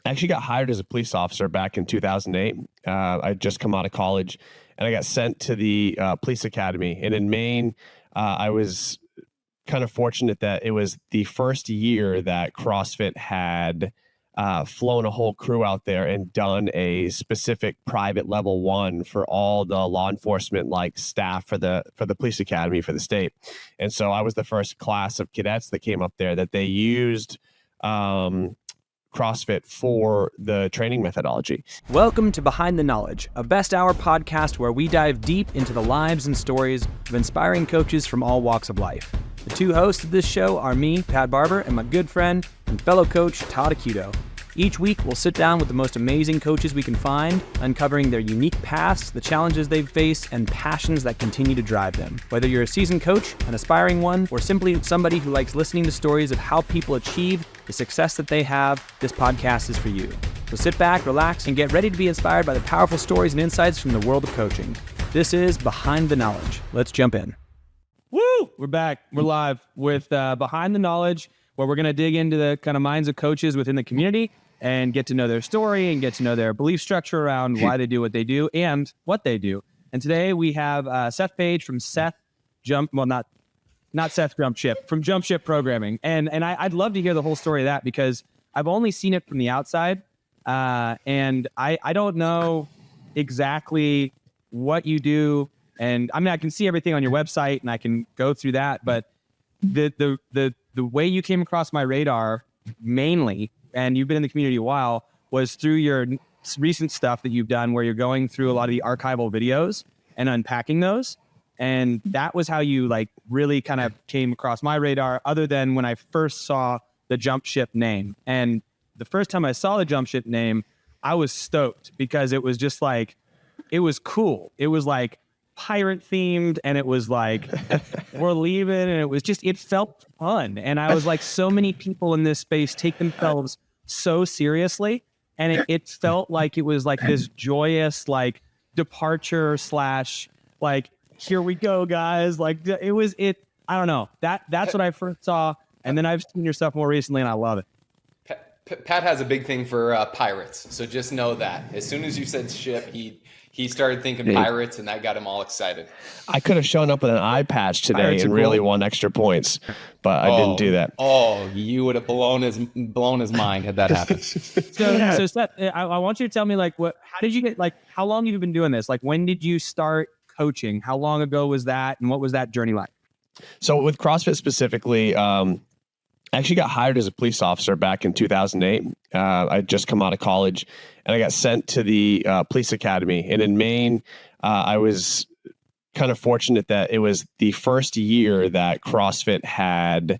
I actually got hired as a police officer back in 2008. I'd just come out of college, and I got sent to the police academy. And in Maine, I was kind of fortunate that it was the first year that CrossFit had flown a whole crew out there and done a specific private level 1 for all the law enforcement like staff for the police academy for the state. And so I was the first class of cadets that came up there that they used CrossFit for the training methodology. Welcome to Behind the Knowledge, a best hour podcast where we dive deep into the lives and stories of inspiring coaches from all walks of life. The two hosts of this show are me, Pat Barber, and my good friend and fellow coach, Todd Acuto. Each week, we'll sit down with the most amazing coaches we can find, uncovering their unique paths, the challenges they've faced, and passions that continue to drive them. Whether you're a seasoned coach, an aspiring one, or simply somebody who likes listening to stories of how people achieve the success that they have, this podcast is for you. So sit back, relax, and get ready to be inspired by the powerful stories and insights from the world of coaching. This is Behind the Knowledge. Let's jump in. Woo! We're back. We're live with Behind the Knowledge, where we're going to dig into the kind of minds of coaches within the community and get to know their story and get to know their belief structure around why they do what they do and what they do. And today we have Seth Page from not Seth Jump Ship, from Jump Ship Programming. And I'd love to hear the whole story of that because I've only seen it from the outside. And I don't know exactly what you do. And I mean, I can see everything on your website and I can go through that, but the way you came across my radar mainly, and you've been in the community a while, was through your recent stuff that you've done where you're going through a lot of the archival videos and unpacking those. And that was how you like really kind of came across my radar, other than when I first saw the Jump Ship name. And the first time I saw the Jump Ship name, I was stoked because it was just like, it was cool. It was like pirate themed, and it was like, we're leaving, and it was just, it felt fun. And I was like, so many people in this space take themselves so seriously, and it felt like it was like this joyous like departure / like, here we go, guys. Like I don't know, that's what I first saw, and then I've seen your stuff more recently and I love it. Pat has a big thing for pirates, so just know that as soon as you said ship, he started thinking pirates, and that got him all excited. I could have shown up with an eye patch today and really won extra points, but I didn't do that. Oh, you would have blown his mind had that happened. So Seth, I want you to tell me, like, how did you get, like, how long have you been doing this? Like, when did you start coaching? How long ago was that? And what was that journey like? So with CrossFit specifically, I actually got hired as a police officer back in 2008. I'd just come out of college, and I got sent to the police academy. And in Maine, I was kind of fortunate that it was the first year that CrossFit had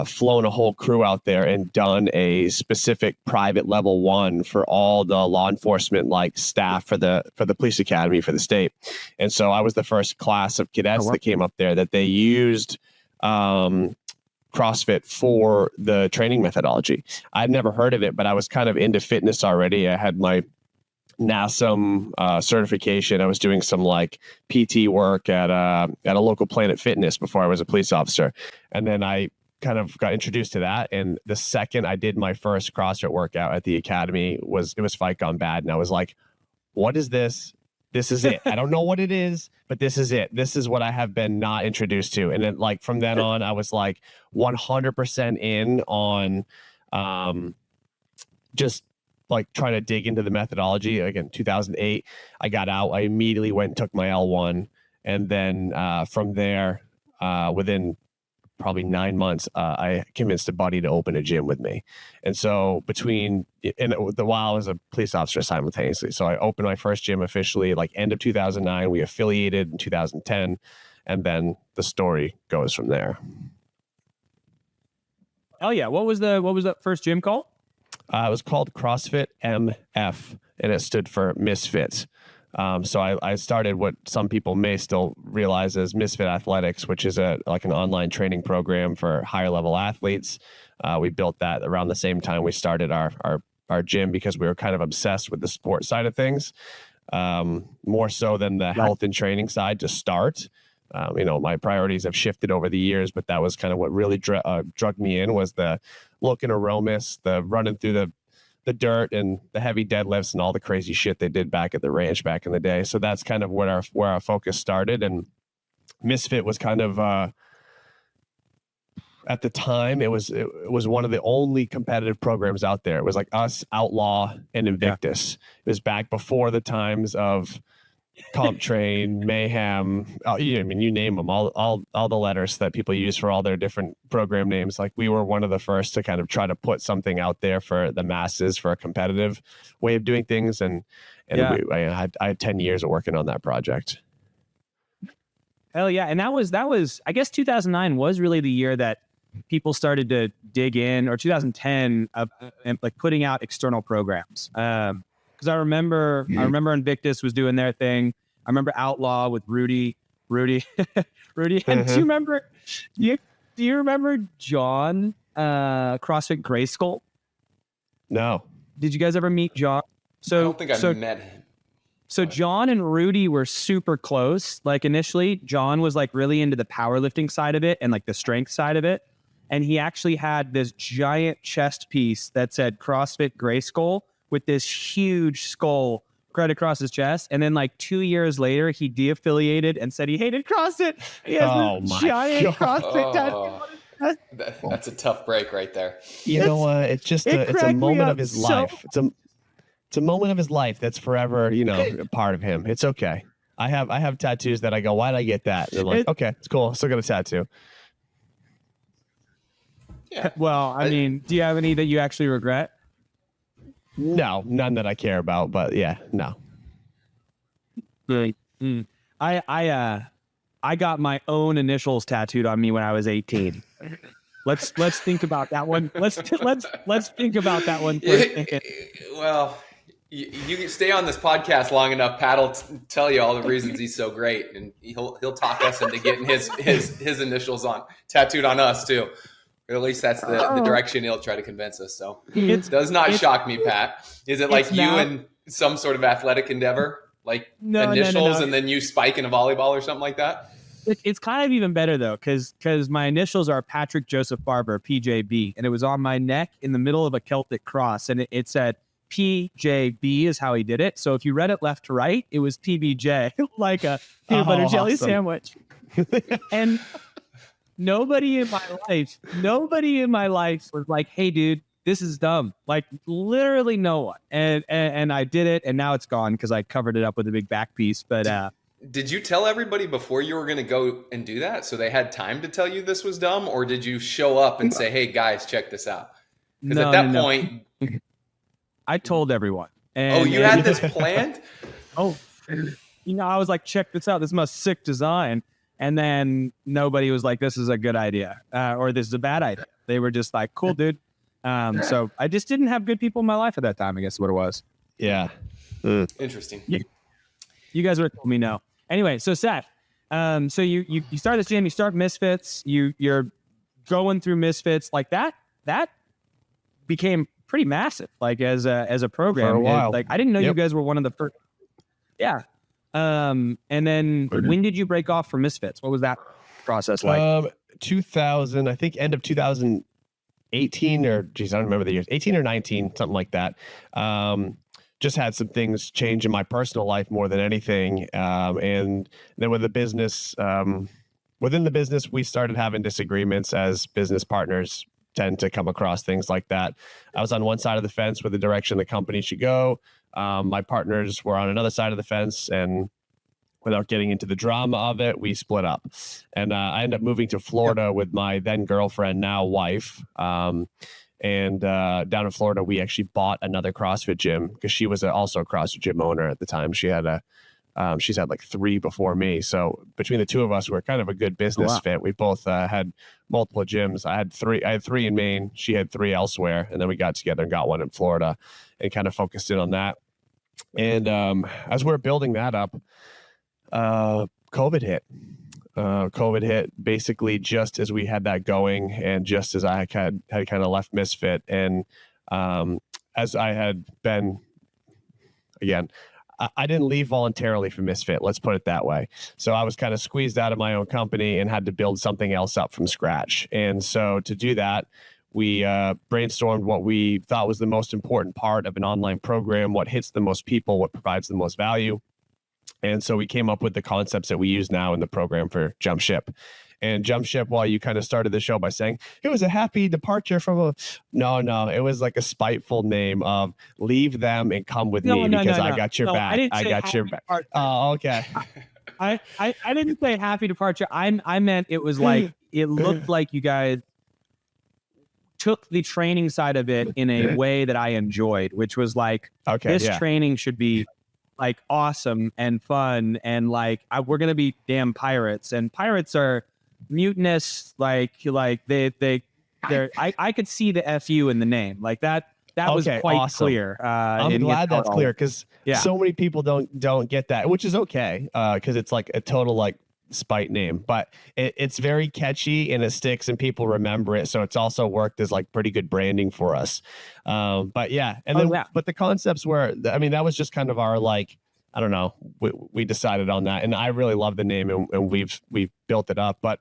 flown a whole crew out there and done a specific private level 1 for all the law enforcement like staff for the police academy for the state. And so I was the first class of cadets that came up there that they used CrossFit for the training methodology. I'd never heard of it, but I was kind of into fitness already. I had my NASM certification. I was doing some like PT work at a local Planet Fitness before I was a police officer. And then I kind of got introduced to that. And the second I did my first CrossFit workout at the academy, it was Fight Gone Bad. And I was like, what is this? This is it. I don't know what it is, but this is it. This is what I have been not introduced to. And then like from then on, I was like 100% in on just like trying to dig into the methodology. Again, 2008, I got out. I immediately went and took my L1. And then from there, within probably 9 months, I convinced a buddy to open a gym with me. And so while I was a police officer simultaneously. So I opened my first gym officially like end of 2009. We affiliated in 2010. And then the story goes from there. Oh yeah. What was that first gym called? It was called CrossFit MF, and it stood for Misfit. So I started what some people may still realize as Misfit Athletics, which is an online training program for higher level athletes. We built that around the same time we started our gym because we were kind of obsessed with the sport side of things, more so than the health and training side to start. My priorities have shifted over the years, but that was kind of what really drug me in was the look and aromas, the running through the the dirt and the heavy deadlifts and all the crazy shit they did back at the ranch back in the day. So that's kind of where our focus started. And Misfit was kind of at the time it was one of the only competitive programs out there. It was like us, Outlaw, and Invictus. It was back before the times of Comp Train, Mayhem. I mean, you name them, all the letters that people use for all their different program names. Like, we were one of the first to kind of try to put something out there for the masses, for a competitive way of doing things. And I had 10 years of working on that project. Hell yeah. And that was, I guess 2009 was really the year that people started to dig in, or 2010, like putting out external programs. Because I remember Invictus was doing their thing. I remember Outlaw with Rudy. And do you remember John, CrossFit Grayskull? No. Did you guys ever meet John? I don't think I met him. So John and Rudy were super close. Like, initially, John was like really into the powerlifting side of it and like the strength side of it. And he actually had this giant chest piece that said CrossFit Grayskull with this huge skull right across his chest. And then like 2 years later, he de-affiliated and said he hated CrossFit. He has this giant CrossFit tattoo. That's a tough break right there. You know what? It's just it's a moment of his life. It's a moment of his life that's forever, a part of him. It's okay. I have tattoos that I go, why did I get that? And they're like, okay, it's cool. Still got a tattoo. Yeah. Well, I mean, do you have any that you actually regret? No, none that I care about, but yeah, no. I got my own initials tattooed on me when I was 18. Let's think about that one. Let's think about that one for a second. Well, you stay on this podcast long enough, Pat will tell you all the reasons he's so great, and he'll talk us into getting his initials tattooed on us too. Or at least that's the direction he'll try to convince us. So it does not shock me, Pat. Is it like you in some sort of athletic endeavor, like initials, and then you spike in a volleyball or something like that? It's kind of even better though, because my initials are Patrick Joseph Barber, PJB, and it was on my neck in the middle of a Celtic cross, and it said PJB is how he did it. So if you read it left to right, it was PBJ, like a peanut butter jelly sandwich. And nobody in my life was like, hey, dude, this is dumb. Like, literally no one. And I did it, and now it's gone because I covered it up with a big back piece. But did you tell everybody before you were going to go and do that, so they had time to tell you this was dumb, or did you show up and say, hey, guys, check this out? Because at that point... I told everyone. You had this planned? I was like, check this out. This is my sick design. And then nobody was like, this is a good idea, or this is a bad idea. They were just like, cool, dude. So I just didn't have good people in my life at that time, I guess is what it was. Yeah. Interesting. You guys would have told me no. Anyway, so Seth, so you start this gym, you start Misfits, you're going through Misfits like that became pretty massive, like as a program. For a while. Like, I didn't know you guys were one of the first. Yeah. And then when did you break off from Misfits? What was that process like? 2000, I think end of 2018 or geez, I don't remember the years, 18 or 19, something like that. Just had some things change in my personal life more than anything. And then with the business, within the business, we started having disagreements as business partners tend to come across things like that. I was on one side of the fence with the direction the company should go. My partners were on another side of the fence, and without getting into the drama of it, we split up. And I ended up moving to Florida with my then girlfriend, now wife. And down in Florida, we actually bought another CrossFit gym because she was also a CrossFit gym owner at the time. She had she's had like 3 before me. So between the two of us, we're kind of a good business fit. We both had multiple gyms. I had 3 in Maine. She had 3 elsewhere. And then we got together and got one in Florida and kind of focused in on that. And as we're building that up, COVID hit. COVID hit basically just as we had that going and just as I had kind of left Misfit. And as I had been, again, I didn't leave voluntarily from Misfit. Let's put it that way. So I was kind of squeezed out of my own company and had to build something else up from scratch. And so to do that, we brainstormed what we thought was the most important part of an online program, what hits the most people, what provides the most value. And so we came up with the concepts that we use now in the program for Jump Ship. And Jump Ship, while you kind of started the show by saying it was a happy departure from a, no, it was like a spiteful name of leave them and come with me because I got your back. I got your back. Oh, okay. I didn't say happy departure. I meant it was like, it looked like you guys took the training side of it in a way that I enjoyed, which was like, this training should be like awesome and fun. And like, we're going to be damn pirates, and pirates are mutinous. Like I could see the FU in the name like that. That was quite awesome. Clear. I'm glad that's clear because so many people don't get that, which is okay because it's like a total like spite name, but it's very catchy and it sticks and people remember it. So it's also worked as like pretty good branding for us. But yeah, and but the concepts were, I mean, that was just kind of our like, I don't know, we decided on that, and I really love the name, and we've built it up. But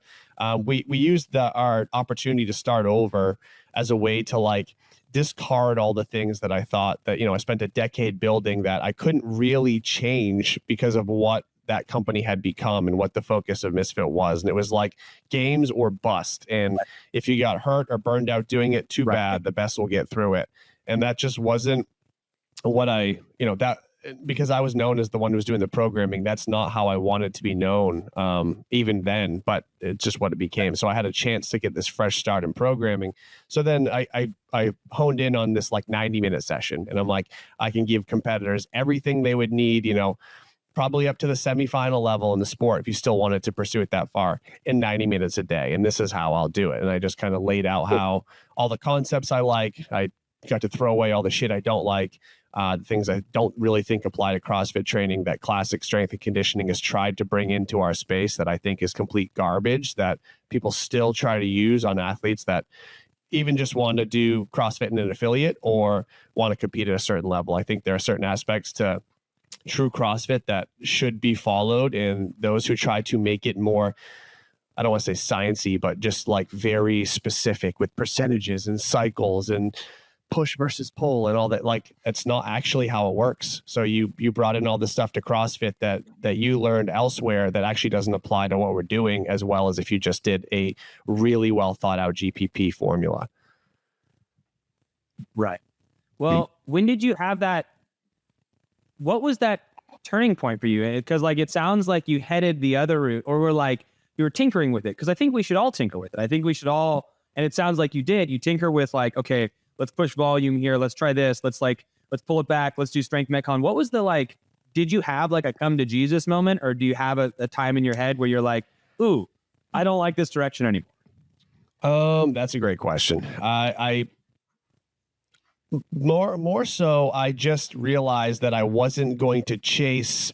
we used our opportunity to start over as a way to like discard all the things that I thought that, I spent a decade building that I couldn't really change because of what that company had become and what the focus of Misfit was. And it was like games or bust. And if you got hurt or burned out doing it, too bad, the best will get through it. And that just wasn't what because I was known as the one who was doing the programming, that's not how I wanted to be known even then, but it's just what it became. So I had a chance to get this fresh start in programming. So then I honed in on this like 90-minute session, and I'm like, I can give competitors everything they would need, probably up to the semifinal level in the sport if you still wanted to pursue it that far, in 90 minutes a day. And this is how I'll do it. And I just kind of laid out how all the concepts I like, I got to throw away all the shit I don't like. The things I don't really think apply to CrossFit training that classic strength and conditioning has tried to bring into our space that I think is complete garbage, that people still try to use on athletes that even just want to do CrossFit in an affiliate or want to compete at a certain level. I think there are certain aspects to true CrossFit that should be followed, and those who try to make it more, I don't want to say sciencey, but just like very specific with percentages and cycles and push versus pull and all that, like it's not actually how it works. So you brought in all this stuff to CrossFit that you learned elsewhere that actually doesn't apply to what we're doing, as well as if you just did a really well thought out GPP formula. Right. Well, when did you have that? What was that turning point for you? Because like it sounds like you headed the other route, or were like you were tinkering with it. Because I think we should all tinker with it. I think we should all, and it sounds like you did. You tinker with like, okay, let's push volume here. Let's try this. Let's pull it back. Let's do strength metcon. What was the like, did you have like a come to Jesus moment, or do you have a time in your head where you're like, ooh, I don't like this direction anymore? That's a great question. I more so, I just realized that I wasn't going to chase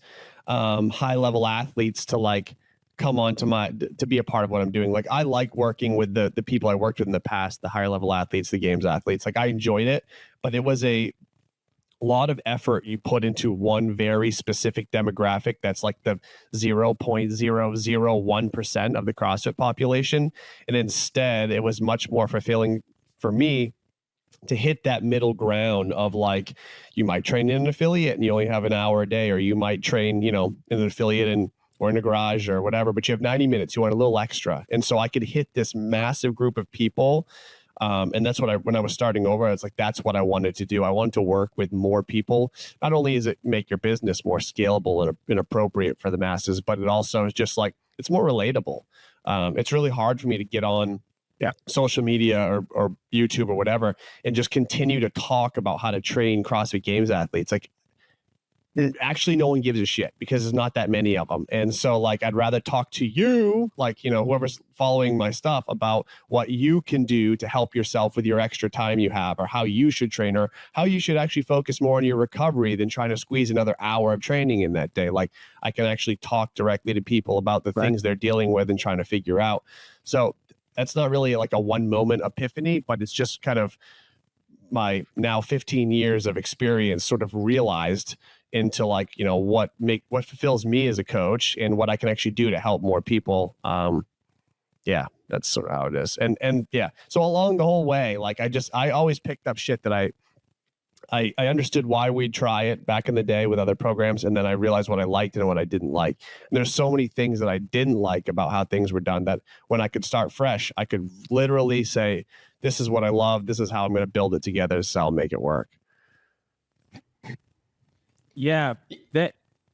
high level athletes to like come on to be a part of what I'm doing. Like I like working with the people I worked with in the past, the higher level athletes, the games athletes. Like I enjoyed it, but it was a lot of effort you put into one very specific demographic that's like the 0.001% of the CrossFit population. And instead it was much more fulfilling for me to hit that middle ground of like, you might train in an affiliate and you only have an hour a day, or you might train, in an affiliate or in a garage or whatever, but you have 90 minutes, you want a little extra. And so I could hit this massive group of people. And that's what when I was starting over, I was like, that's what I wanted to do. I wanted to work with more people. Not only is it make your business more scalable and appropriate for the masses, but it also is just like, it's more relatable. It's really hard for me to get on social media or YouTube or whatever and just continue to talk about how to train CrossFit Games athletes. Like actually no one gives a shit because there's not that many of them. And so like, I'd rather talk to you, like, whoever's following my stuff, about what you can do to help yourself with your extra time you have, or how you should train, or how you should actually focus more on your recovery than trying to squeeze another hour of training in that day. Like I can actually talk directly to people about the things they're dealing with and trying to figure out. So that's not really like a one moment epiphany, but it's just kind of my now 15 years of experience sort of realized into like, what fulfills me as a coach and what I can actually do to help more people Yeah, that's sort of how it is. And yeah, so along the whole way, like I always picked up shit that I understood why we'd try it back in the day with other programs, and then I realized what I liked and what I didn't like. And there's so many things that I didn't like about how things were done that when I could start fresh, I could literally say, this is what I love, this is how I'm going to build it together, this is how I'll make it work. Yeah,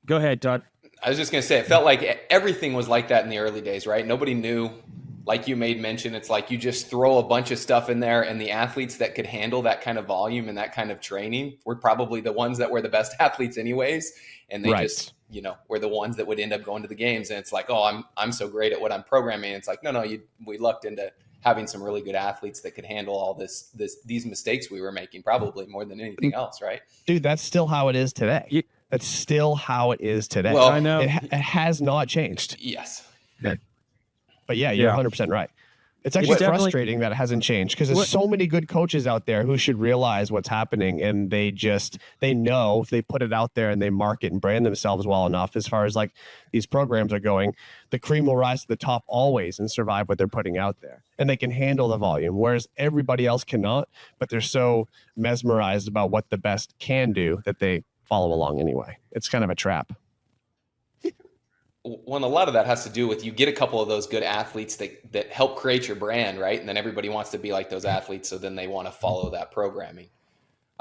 go ahead, Todd. I was just going to say, it felt like everything was like that in the early days, right? Nobody knew, like you made mention, it's like you just throw a bunch of stuff in there, and the athletes that could handle that kind of volume and that kind of training were probably the ones that were the best athletes anyways. And they just, were the ones that would end up going to the games. And it's like, oh, I'm so great at what I'm programming. It's like, no, we lucked into having some really good athletes that could handle all these mistakes we were making, probably more than anything else, right? Dude, that's still how it is today. That's still how it is today. Well, I know it has not changed. Yes. But yeah, you're 100% right. It's actually frustrating that it hasn't changed, because there's so many good coaches out there who should realize what's happening, and they know if they put it out there and they market and brand themselves well enough, as far as like these programs are going, the cream will rise to the top always and survive what they're putting out there, and they can handle the volume, whereas everybody else cannot. But they're so mesmerized about what the best can do that they follow along anyway. It's kind of a trap. Well, a lot of that has to do with, you get a couple of those good athletes that help create your brand, right? And then everybody wants to be like those athletes, so then they want to follow that programming.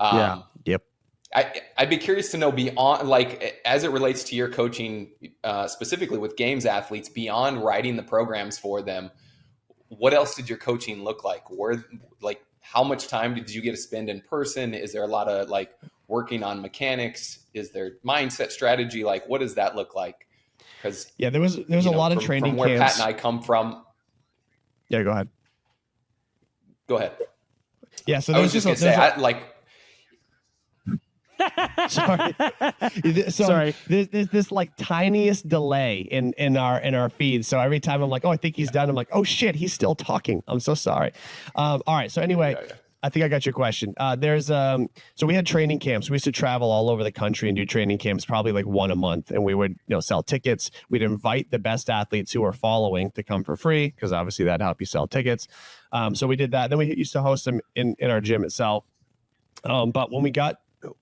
Yep. I'd be curious to know, beyond, like, as it relates to your coaching, specifically with games athletes, beyond writing the programs for them, what else did your coaching look like? How much time did you get to spend in person? Is there a lot of like working on mechanics? Is there mindset strategy? Like, what does that look like? Because there was a lot of training from where camps. Pat and I come from. Yeah, go ahead. Yeah, so I was just gonna say, sorry. There's this like tiniest delay in our feed. So every time I'm like, oh, I think he's done, I'm like, oh shit, he's still talking. I'm so sorry. All right. So anyway. Yeah. I think I got your question. So we had training camps. We used to travel all over the country and do training camps, probably like one a month. And we would, sell tickets. We'd invite the best athletes who are following to come for free, because obviously that'd help you sell tickets. So we did that. Then we used to host them in our gym itself. But when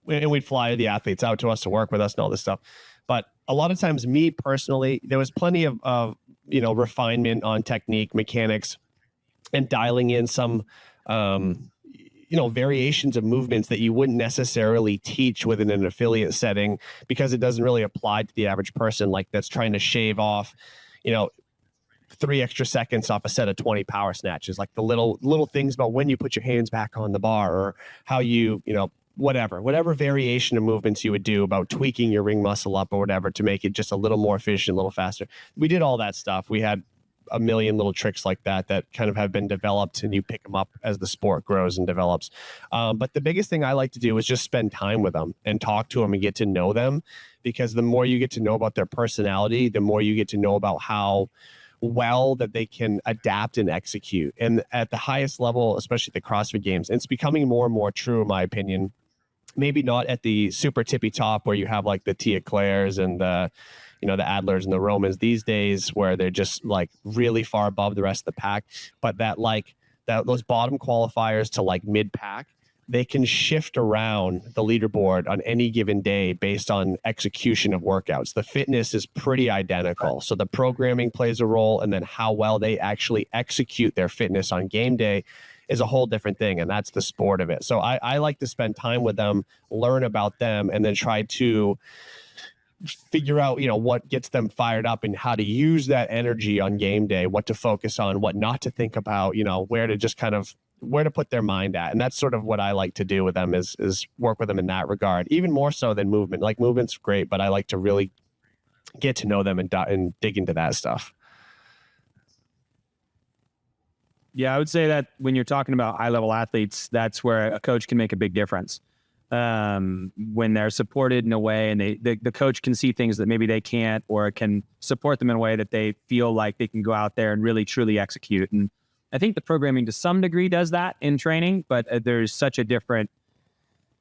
we'd fly the athletes out to us to work with us and all this stuff. But a lot of times, me personally, there was plenty of refinement on technique, mechanics, and dialing in some variations of movements that you wouldn't necessarily teach within an affiliate setting, because it doesn't really apply to the average person, like that's trying to shave off, 3 extra seconds off a set of 20 power snatches, like the little things about when you put your hands back on the bar, or how you, whatever variation of movements you would do about tweaking your ring muscle up or whatever to make it just a little more efficient, a little faster. We did all that stuff. We had a million little tricks like that kind of have been developed, and you pick them up as the sport grows and develops. But the biggest thing I like to do is just spend time with them and talk to them and get to know them, because the more you get to know about their personality, the more you get to know about how well that they can adapt and execute. And at the highest level, especially the CrossFit Games, it's becoming more and more true, in my opinion. Maybe not at the super tippy top where you have like the Tia Claires and the Adlers and the Romans these days, where they're just like really far above the rest of the pack. But those bottom qualifiers to like mid pack, they can shift around the leaderboard on any given day based on execution of workouts. The fitness is pretty identical. So the programming plays a role, and then how well they actually execute their fitness on game day is a whole different thing. And that's the sport of it. So I like to spend time with them, learn about them, and then try to figure out, what gets them fired up and how to use that energy on game day, what to focus on, what not to think about, where to put their mind at. And that's sort of what I like to do with them is work with them in that regard, even more so than movement. Like movement's great, but I like to really get to know them and dig into that stuff. Yeah, I would say that when you're talking about high-level athletes, that's where a coach can make a big difference. When they're supported in a way, and the coach can see things that maybe they can't, or can support them in a way that they feel like they can go out there and really truly execute. And I think the programming to some degree does that in training, but there's such a different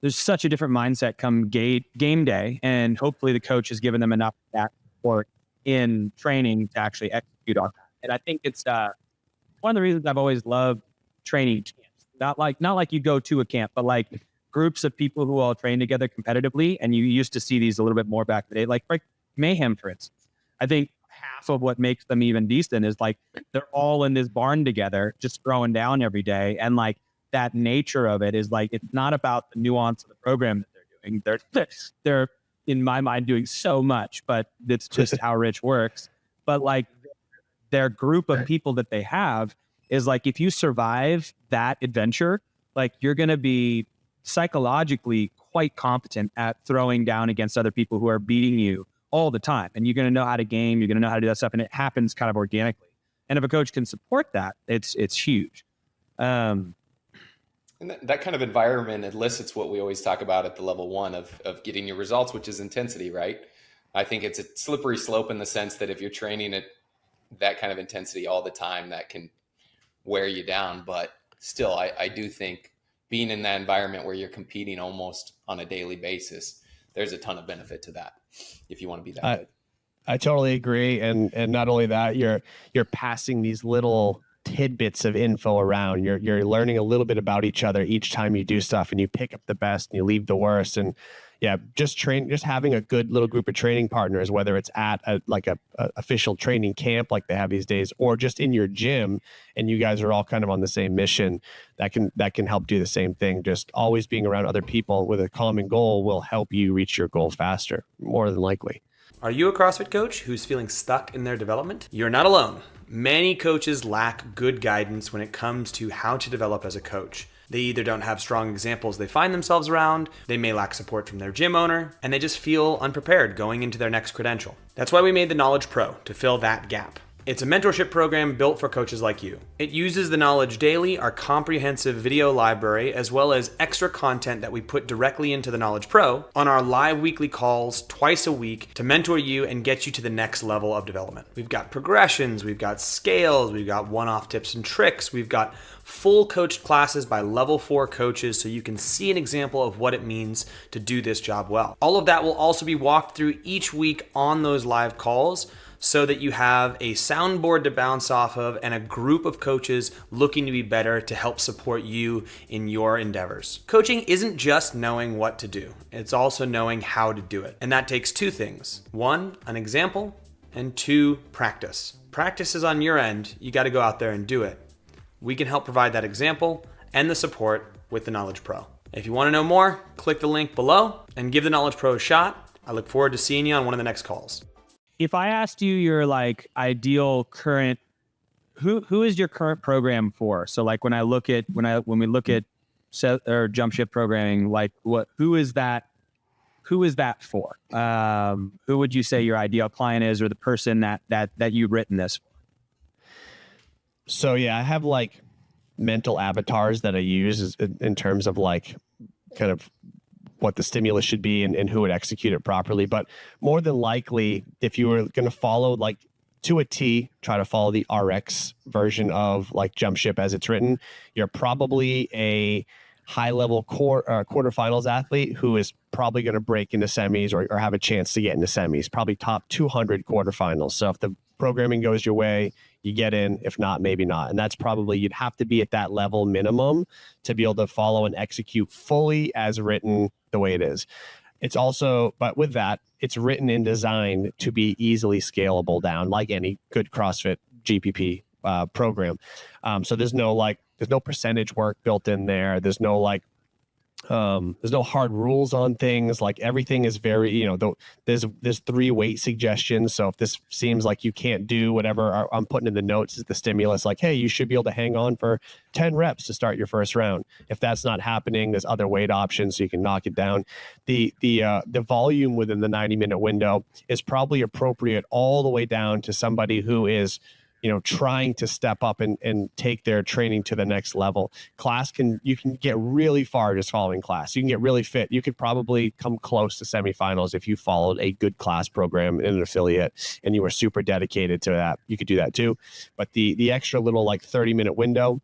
mindset come game day, and hopefully the coach has given them enough support in training to actually execute on that. And I think it's one of the reasons I've always loved training camps. Not like you go to a camp, but like groups of people who all train together competitively. And you used to see these a little bit more back in the day, like Mayhem, for instance. I think half of what makes them even decent is like they're all in this barn together, just throwing down every day. And like that nature of it is like, it's not about the nuance of the program that they're doing. They're in my mind doing so much, but it's just how Rich works. But like their group of people that they have is like, if you survive that adventure, like you're going to be psychologically quite competent at throwing down against other people who are beating you all the time. And you're going to know how to game, you're going to know how to do that stuff. And it happens kind of organically. And if a coach can support that, it's huge. And that kind of environment elicits what we always talk about at the level one of getting your results, which is intensity, right? I think it's a slippery slope in the sense that if you're training at that kind of intensity all the time, that can wear you down. But still, I do think being in that environment where you're competing almost on a daily basis, there's a ton of benefit to that if you want to be that good. I totally agree. And not only that, you're passing these little tidbits of info around. You're learning a little bit about each other each time you do stuff, and you pick up the best and you leave the worst. And yeah, just having a good little group of training partners, whether it's at a official training camp like they have these days, or just in your gym, and you guys are all kind of on the same mission, that can help do the same thing. Just always being around other people with a common goal will help you reach your goal faster, more than likely. Are you a CrossFit coach who's feeling stuck in their development? You're not alone. Many coaches lack good guidance when it comes to how to develop as a coach. They either don't have strong examples they find themselves around, they may lack support from their gym owner, and they just feel unprepared going into their next credential. That's why we made the Knowledge Pro, to fill that gap. It's a mentorship program built for coaches like you. It uses the Knowledge Daily, our comprehensive video library, as well as extra content that we put directly into the Knowledge Pro on our live weekly calls twice a week to mentor you and get you to the next level of development. We've got progressions, we've got scales, we've got one-off tips and tricks, we've got full coached classes by level 4 coaches so you can see an example of what it means to do this job well. All of that will also be walked through each week on those live calls, so that you have a soundboard to bounce off of and a group of coaches looking to be better to help support you in your endeavors. Coaching isn't just knowing what to do, it's also knowing how to do it. And that takes 2 things. 1, an example, and 2, practice. Practice is on your end, you got to go out there and do it. We can help provide that example and the support with the Knowledge Pro. If you want to know more, click the link below and give the Knowledge Pro a shot. I look forward to seeing you on one of the next calls. If I asked you your like ideal current, who is your current program for? So like when we look at set or jump shift programming, like who is that for? Who would you say your ideal client is, or the person that you've written this for? So yeah, I have like mental avatars that I use in terms of like kind of what the stimulus should be and who would execute it properly. But more than likely, if you were going to follow like to a T, try to follow the RX version of like jump ship as it's written, you're probably a high level quarterfinals athlete who is probably going to break into semis or have a chance to get into semis, probably top 200 quarterfinals. So if the programming goes your way, you get in. If not, maybe not. And that's probably, you'd have to be at that level minimum to be able to follow and execute fully as written the way it is. It's also, but with that, it's written and designed to be easily scalable down like any good CrossFit GPP program. So there's no percentage work built in there. There's no hard rules on things. Like everything is very, there's 3 weight suggestions. So if this seems like you can't do whatever I'm putting in the notes is the stimulus, like, hey, you should be able to hang on for 10 reps to start your first round. If that's not happening, there's other weight options so you can knock it down. The volume within the 90-minute window is probably appropriate all the way down to somebody who is trying to step up and take their training to the next level. You can get really far just following class. You can get really fit. You could probably come close to semifinals if you followed a good class program in an affiliate and you were super dedicated to that. You could do that too. But the extra little like 30-minute window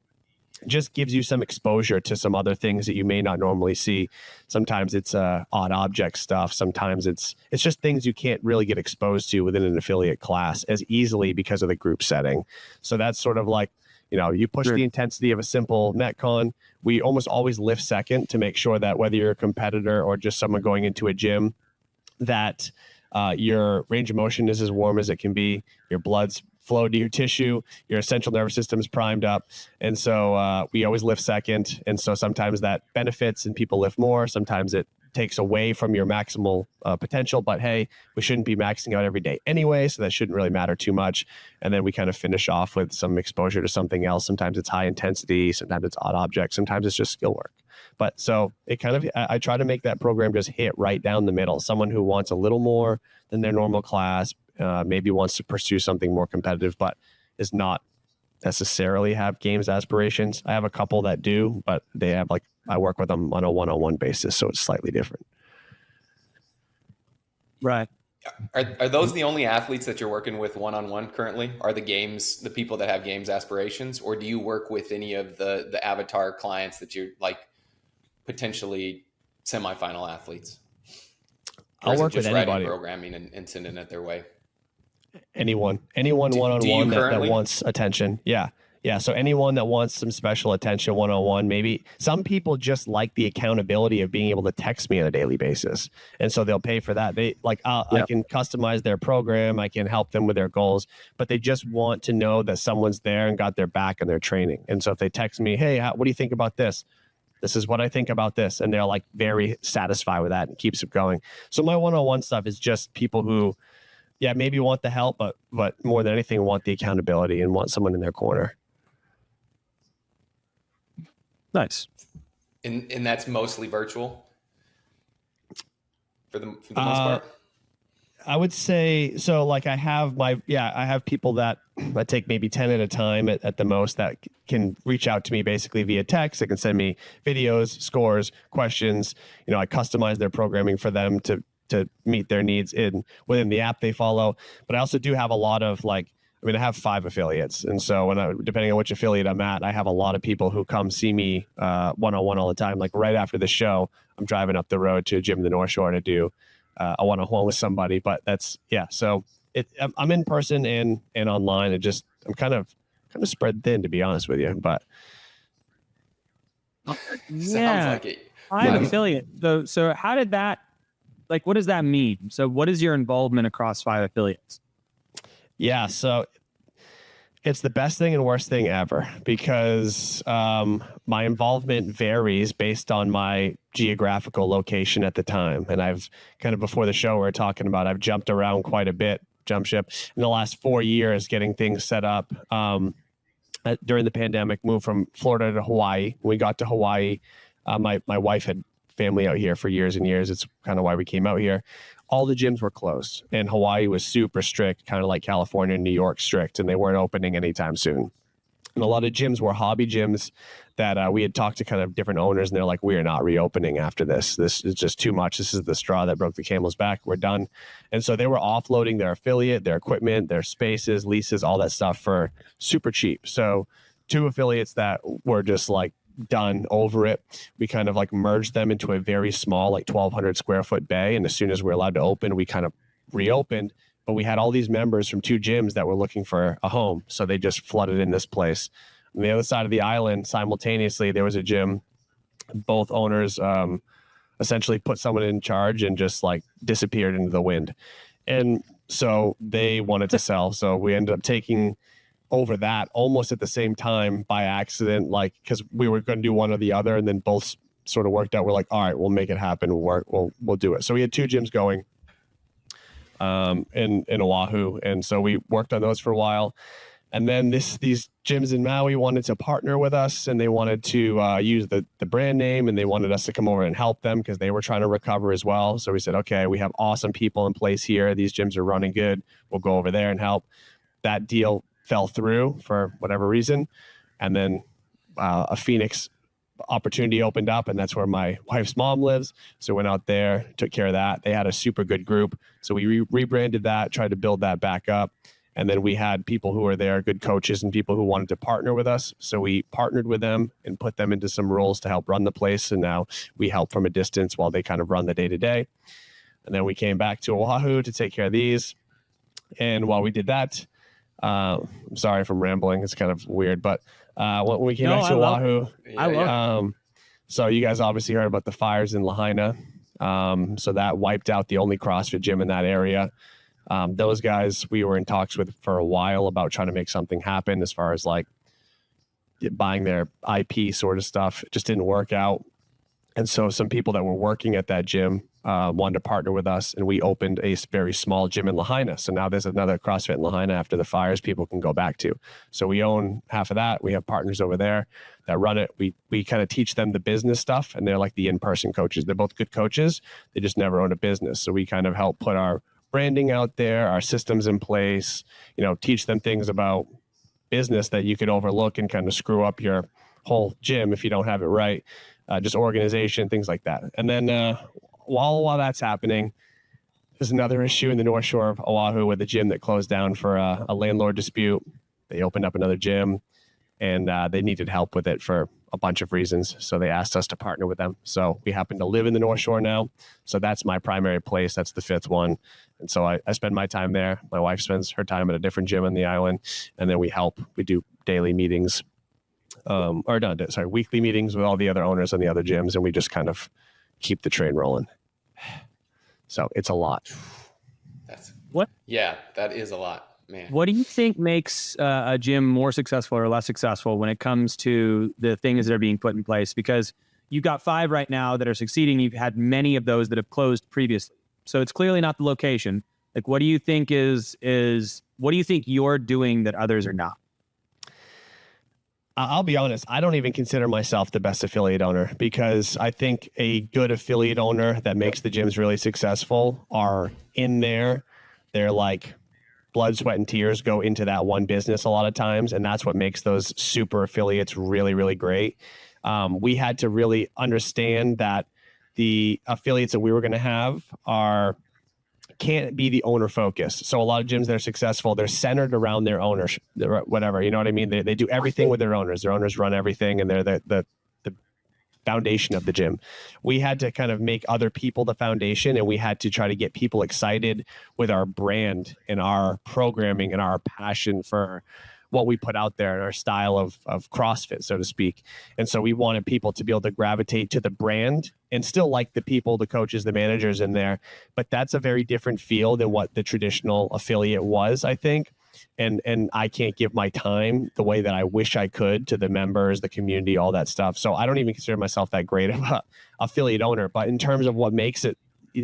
just gives you some exposure to some other things that you may not normally see. Sometimes it's odd object stuff. Sometimes it's just things you can't really get exposed to within an affiliate class as easily because of the group setting. So that's sort of like You push Sure. the intensity of a simple Metcon. We almost always lift second to make sure that whether you're a competitor or just someone going into a gym, that your range of motion is as warm as it can be. Your blood's flow to your tissue. Your central nervous system is primed up. And so we always lift second. And so sometimes that benefits and people lift more. Sometimes it takes away from your maximal potential. But hey, we shouldn't be maxing out every day anyway. So that shouldn't really matter too much. And then we kind of finish off with some exposure to something else. Sometimes it's high intensity. Sometimes it's odd objects. Sometimes it's just skill work. But so it kind of, I try to make that program just hit right down the middle. Someone who wants a little more than their normal class, maybe wants to pursue something more competitive, but is not necessarily have games aspirations. I have a couple that do, but they have I work with them on a one-on-one basis. So it's slightly different. Right. Are those the only athletes that you're working with one-on-one currently? Are the people that have games aspirations, or do you work with any of the avatar clients that you're potentially semifinal athletes? I'll work with anybody. Programming and sending it their way. Anyone one-on-one that wants attention. Yeah. So anyone that wants some special attention one-on-one, maybe some people just like the accountability of being able to text me on a daily basis. And so they'll pay for that. They I can customize their program. I can help them with their goals, but they just want to know that someone's there and got their back in their training. And so if they text me, hey, what do you think about this? This is what I think about this. And they're very satisfied with that and keeps it going. So my one-on-one stuff is just people who, maybe want the help, but more than anything, want the accountability and want someone in their corner. Nice. And that's mostly virtual for the most part? I would say so. I have people that I take maybe 10 at a time at the most that can reach out to me basically via text. They can send me videos, scores, questions. I customize their programming for them to meet their needs within the app they follow. But I also do have a lot of I have 5 affiliates. And so depending on which affiliate I'm at, I have a lot of people who come see me one-on-one all the time. Right after the show, I'm driving up the road to a gym in the North Shore to do a one-on-one with somebody. But that's, so I'm in person and online. I'm kind of spread thin, to be honest with you. But sounds like it. I'm an affiliate. So how did that, what does that mean? So what is your involvement across 5 affiliates? Yeah, so it's the best thing and worst thing ever because my involvement varies based on my geographical location at the time. And I've kind of before the show, we were talking about I've jumped around quite a bit, jump ship in the last 4 years, getting things set up. During the pandemic, moved from Florida to Hawaii. When we got to Hawaii, my wife had family out here for years and years. It's kind of why we came out here. All the gyms were closed and Hawaii was super strict, kind of like California and New York strict, and they weren't opening anytime soon. And a lot of gyms were hobby gyms that we had talked to kind of different owners, and they're like, we are not reopening after this. This is just too much. This is the straw that broke the camel's back. We're done. And so they were offloading their affiliate, their equipment, their spaces, leases, all that stuff for super cheap. So 2 affiliates that were just done over it. We kind of merged them into a very small 1,200 square foot bay. And as soon as we're allowed to open, we kind of reopened. But we had all these members from 2 gyms that were looking for a home. So they just flooded in this place. On the other side of the island, simultaneously, there was a gym. Both owners essentially put someone in charge and just disappeared into the wind. And so they wanted to sell. So we ended up taking over that almost at the same time by accident, because we were going to do one or the other, and then both sort of worked out. We're all right, we'll make it happen. We'll do it. So we had 2 gyms going in Oahu, and so we worked on those for a while. And then these gyms in Maui wanted to partner with us, and they wanted to use the brand name, and they wanted us to come over and help them because they were trying to recover as well. So we said, okay, we have awesome people in place here. These gyms are running good. We'll go over there and help. That deal fell through for whatever reason. And then a Phoenix opportunity opened up, and that's where my wife's mom lives. So went out there, took care of that. They had a super good group. So we rebranded that, tried to build that back up. And then we had people who were there, good coaches and people who wanted to partner with us. So we partnered with them and put them into some roles to help run the place. And now we help from a distance while they kind of run the day-to-day. And then we came back to Oahu to take care of these. And while we did that, I'm sorry if I'm rambling. It's kind of weird, but when we came back to Oahu, I love it. So you guys obviously heard about the fires in Lahaina. So that wiped out the only CrossFit gym in that area. Those guys we were in talks with for a while about trying to make something happen as far as like buying their IP sort of stuff. It just didn't work out. And so some people that were working at that gym wanted to partner with us, and we opened a very small gym in Lahaina. So now there's another CrossFit in Lahaina after the fires people can go back to. So we own half of that. We have partners over there that run it. We kind of teach them the business stuff, and they're like the in-person coaches. They're both good coaches. They just never own a business. So we kind of help put our branding out there, our systems in place, teach them things about business that you could overlook and kind of screw up your whole gym if you don't have it right. Just organization, things like that. And then while that's happening, there's another issue in the North Shore of Oahu with a gym that closed down for a landlord dispute. They opened up another gym, and they needed help with it for a bunch of reasons. So they asked us to partner with them. So we happen to live in the North Shore now. So that's my primary place. That's the fifth one. And so I spend my time there. My wife spends her time at a different gym on the island. And then we do daily meetings. Weekly meetings with all the other owners in the other gyms, and we just kind of keep the train rolling. So it's a lot. Yeah, that is a lot, man. What do you think makes a gym more successful or less successful when it comes to the things that are being put in place? Because you've got 5 right now that are succeeding. You've had many of those that have closed previously. So it's clearly not the location. Like, what do you think what do you think you're doing that others are not? I'll be honest, I don't even consider myself the best affiliate owner, because I think a good affiliate owner that makes the gyms really successful are in there. They're like blood, sweat, and tears go into that one business a lot of times. And that's what makes those super affiliates really, really great. We had to really understand that the affiliates that we were going to have can't be the owner focused. So a lot of gyms that are successful, they're centered around their owners, whatever, you know what I mean? They do everything with their owners. Their owners run everything, and they're the foundation of the gym. We had to kind of make other people the foundation, and we had to try to get people excited with our brand and our programming and our passion for what we put out there and our style of CrossFit, so to speak. And so we wanted people to be able to gravitate to the brand and still like the people, the coaches, the managers in there. But that's a very different feel than what the traditional affiliate was, I think. And I can't give my time the way that I wish I could to the members, the community, all that stuff. So I don't even consider myself that great of a affiliate owner. But in terms of what makes it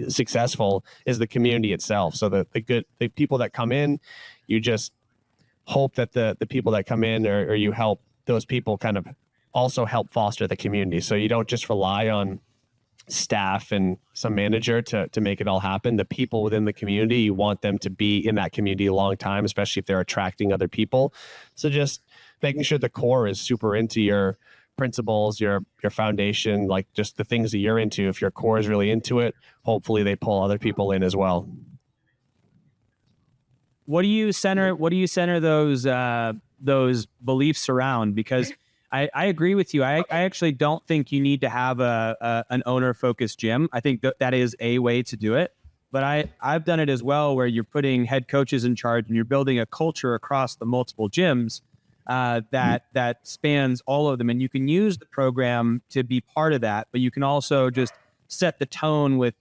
successful is the community itself. So the people that come in, you just hope that the people that come in or you help those people kind of also help foster the community. So you don't just rely on staff and some manager to make it all happen. The people within the community, you want them to be in that community a long time, especially if they're attracting other people. So just making sure the core is super into your principles, your foundation, like just the things that you're into. If your core is really into it, hopefully they pull other people in as well. What do you center those beliefs around? Because I agree with you. I actually don't think you need to have an owner-focused gym. I think that is a way to do it. But I've done it as well, where you're putting head coaches in charge and you're building a culture across the multiple gyms that spans all of them. And you can use the program to be part of that, but you can also just set the tone with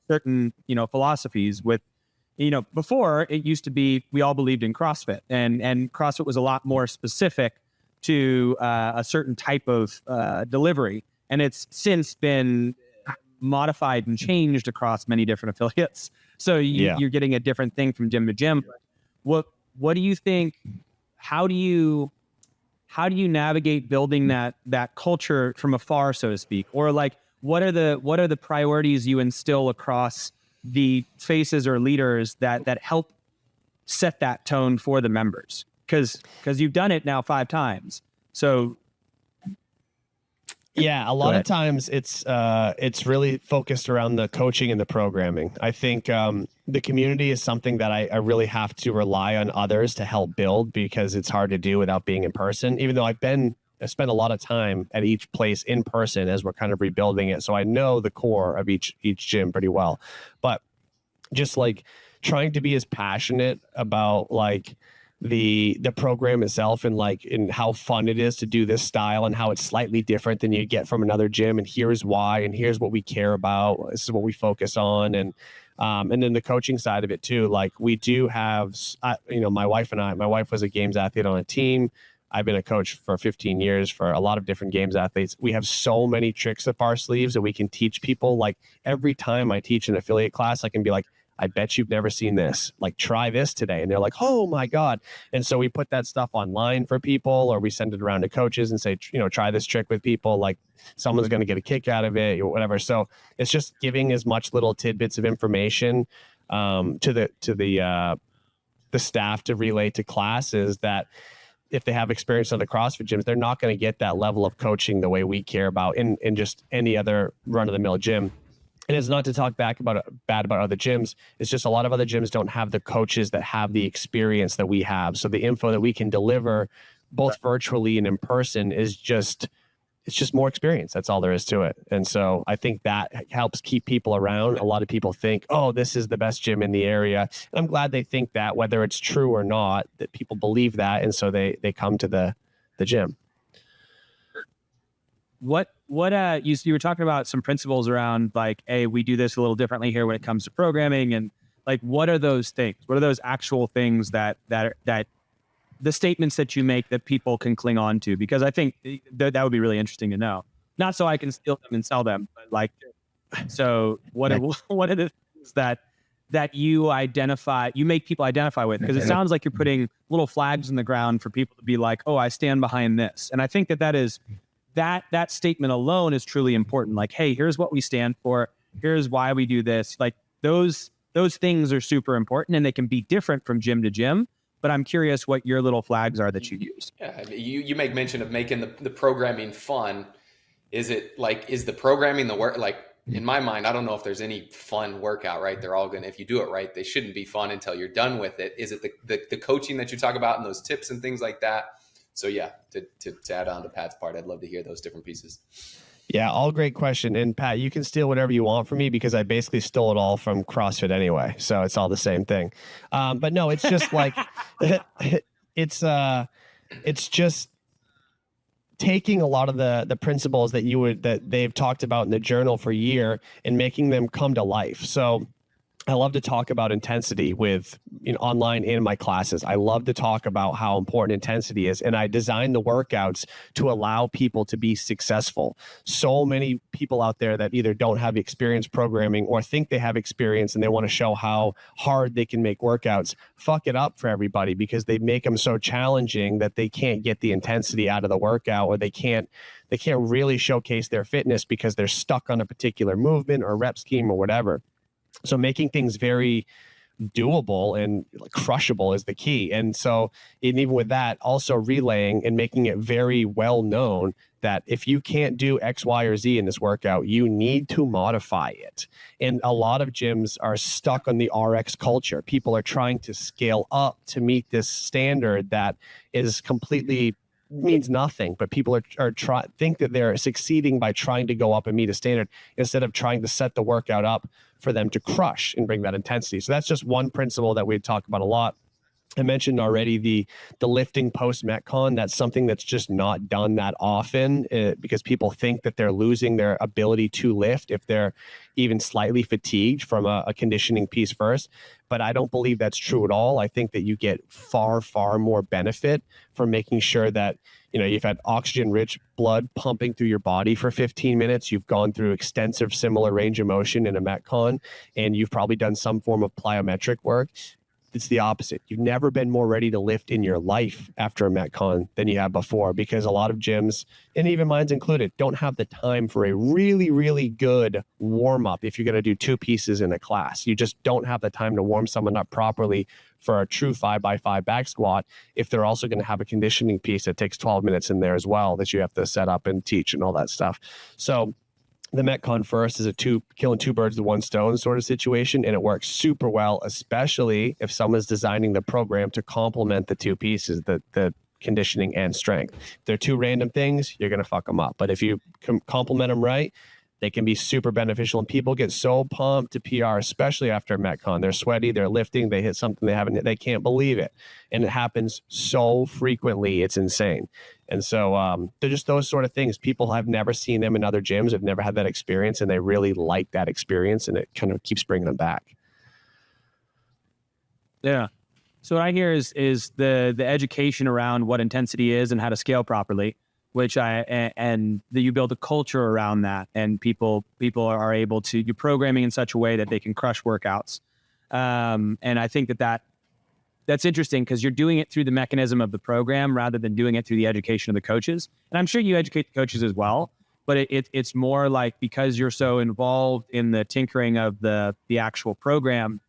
certain philosophies. Before it used to be we all believed in CrossFit, and CrossFit was a lot more specific to a certain type of delivery, and it's since been modified and changed across many different affiliates. So you're getting a different thing from gym to gym. What do you think? How do you navigate building that culture from afar, so to speak, or like what are the priorities you instill across the faces or leaders that help set that tone for the members? Because you've done it now 5 times. So yeah, a lot of times it's really focused around the coaching and the programming. I think the community is something that I really have to rely on others to help build, because it's hard to do without being in person, even though I spent a lot of time at each place in person as we're kind of rebuilding it. So I know the core of each gym pretty well, but just like trying to be as passionate about like the program itself and how fun it is to do this style and how it's slightly different than you get from another gym, and here's why, and here's what we care about, this is what we focus on. And then the coaching side of it too, like we do have, my wife was a games athlete on a team. I've been a coach for 15 years for a lot of different games athletes. We have so many tricks up our sleeves that we can teach people. Like every time I teach an affiliate class, I can be like, I bet you've never seen this. Like, try this today. And they're like, oh my God. And so we put that stuff online for people, or we send it around to coaches and say, try this trick with people. Like, someone's going to get a kick out of it or whatever. So it's just giving as much little tidbits of information to the staff to relay to classes that if they have experience on the CrossFit gyms, they're not going to get that level of coaching the way we care about in just any other run-of-the-mill gym. And it's not to talk bad about other gyms. It's just a lot of other gyms don't have the coaches that have the experience that we have. So the info that we can deliver both virtually and in person it's just more experience. That's all there is to it. And so I think that helps keep people around. A lot of people think, oh, this is the best gym in the area. And I'm glad they think that, whether it's true or not, that people believe that. And so they come to the gym. What you were talking about some principles around like, hey, we do this a little differently here when it comes to programming, and like, what are those things? What are those actual things that the statements that you make that people can cling on to? Because I think that would be really interesting to know. Not so I can steal them and sell them, but like, so what are the things that you make people identify with? Because it sounds like you're putting little flags in the ground for people to be like, oh, I stand behind this. And I think that statement alone is truly important. Like, hey, here's what we stand for. Here's why we do this. Like those things are super important, and they can be different from gym to gym. But I'm curious what your little flags are that you use. Yeah, you make mention of making the programming fun. Is the programming the work? Like in my mind, I don't know if there's any fun workout, right? They're all if you do it right, they shouldn't be fun until you're done with it. Is it the coaching that you talk about and those tips and things like that? So yeah, to add on to Pat's part, I'd love to hear those different pieces. Yeah, all great question. And Pat, you can steal whatever you want from me because I basically stole it all from CrossFit anyway. So it's all the same thing. But no, it's just like, it's just taking a lot of the principles that they've talked about in the journal for a year and making them come to life. So I love to talk about intensity with online and in my classes. I love to talk about how important intensity is. And I design the workouts to allow people to be successful. So many people out there that either don't have experience programming or think they have experience and they want to show how hard they can make workouts, fuck it up for everybody because they make them so challenging that they can't get the intensity out of the workout, or they can't really showcase their fitness because they're stuck on a particular movement or rep scheme or whatever. So making things very doable and crushable is the key. And so even with that, also relaying and making it very well known that if you can't do X, Y, or Z in this workout, you need to modify it. And a lot of gyms are stuck on the RX culture. People are trying to scale up to meet this standard that is completely means nothing, but people think that they're succeeding by trying to go up and meet a standard instead of trying to set the workout up for them to crush and bring that intensity. So that's just one principle that we talk about a lot. I mentioned already the lifting post Metcon. That's something that's just not done that often because people think that they're losing their ability to lift if they're even slightly fatigued from a conditioning piece first. But I don't believe that's true at all. I think that you get far, far more benefit from making sure that you've had oxygen-rich blood pumping through your body for 15 minutes. You've gone through extensive similar range of motion in a Metcon, and you've probably done some form of plyometric work. It's the opposite. You've never been more ready to lift in your life after a Metcon than you have before, because a lot of gyms, and even mine's included, don't have the time for a really, really good warm-up if you're going to do two pieces in a class. You just don't have the time to warm someone up properly for a true 5x5 back squat if they're also going to have a conditioning piece that takes 12 minutes in there as well that you have to set up and teach and all that stuff. So the Metcon first is killing two birds with one stone sort of situation, and it works super well, especially if someone's designing the program to complement the two pieces, the conditioning and strength. If they're two random things, you're going to fuck them up. But if you complement them right, They can be super beneficial, and people get so pumped to PR, especially after Metcon. They're sweaty, they're lifting, they hit something they can't believe it. And it happens so frequently, it's insane. And so they're just those sort of things. People have never seen them in other gyms, have never had that experience, and they really like that experience, and it kind of keeps bringing them back. Yeah. So what I hear is the education around what intensity is and how to scale properly, which and that you build a culture around that, and people are able to do programming in such a way that they can crush workouts. And I think that's interesting because you're doing it through the mechanism of the program rather than doing it through the education of the coaches. And I'm sure you educate the coaches as well, but it's more like, because you're so involved in the tinkering of the actual program,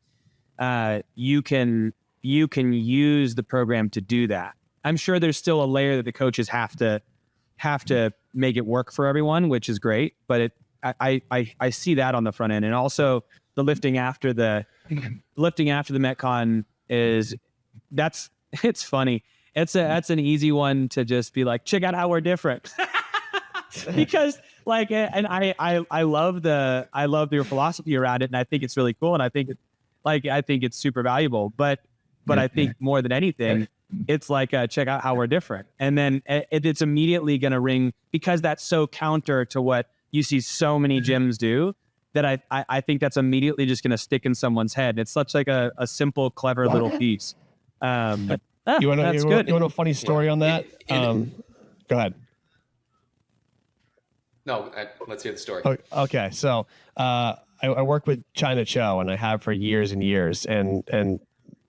you can use the program to do that. I'm sure there's still a layer that the coaches have to make it work for everyone, which is great. But I see that on the front end, and also the lifting after the Metcon it's funny. That's an easy one to just be like, check out how we're different. Because like, and I love your philosophy around it, and I think it's really cool, and I think it's super valuable. But I think more than anything, it's like, check out how we're different. And then it's immediately going to ring, because that's so counter to what you see so many gyms do, that I think that's immediately just going to stick in someone's head. It's such like a simple, clever little piece. You want a funny story on that? Go ahead. No, let's hear the story. Okay. So I work with China Cho, and I have for years and years, and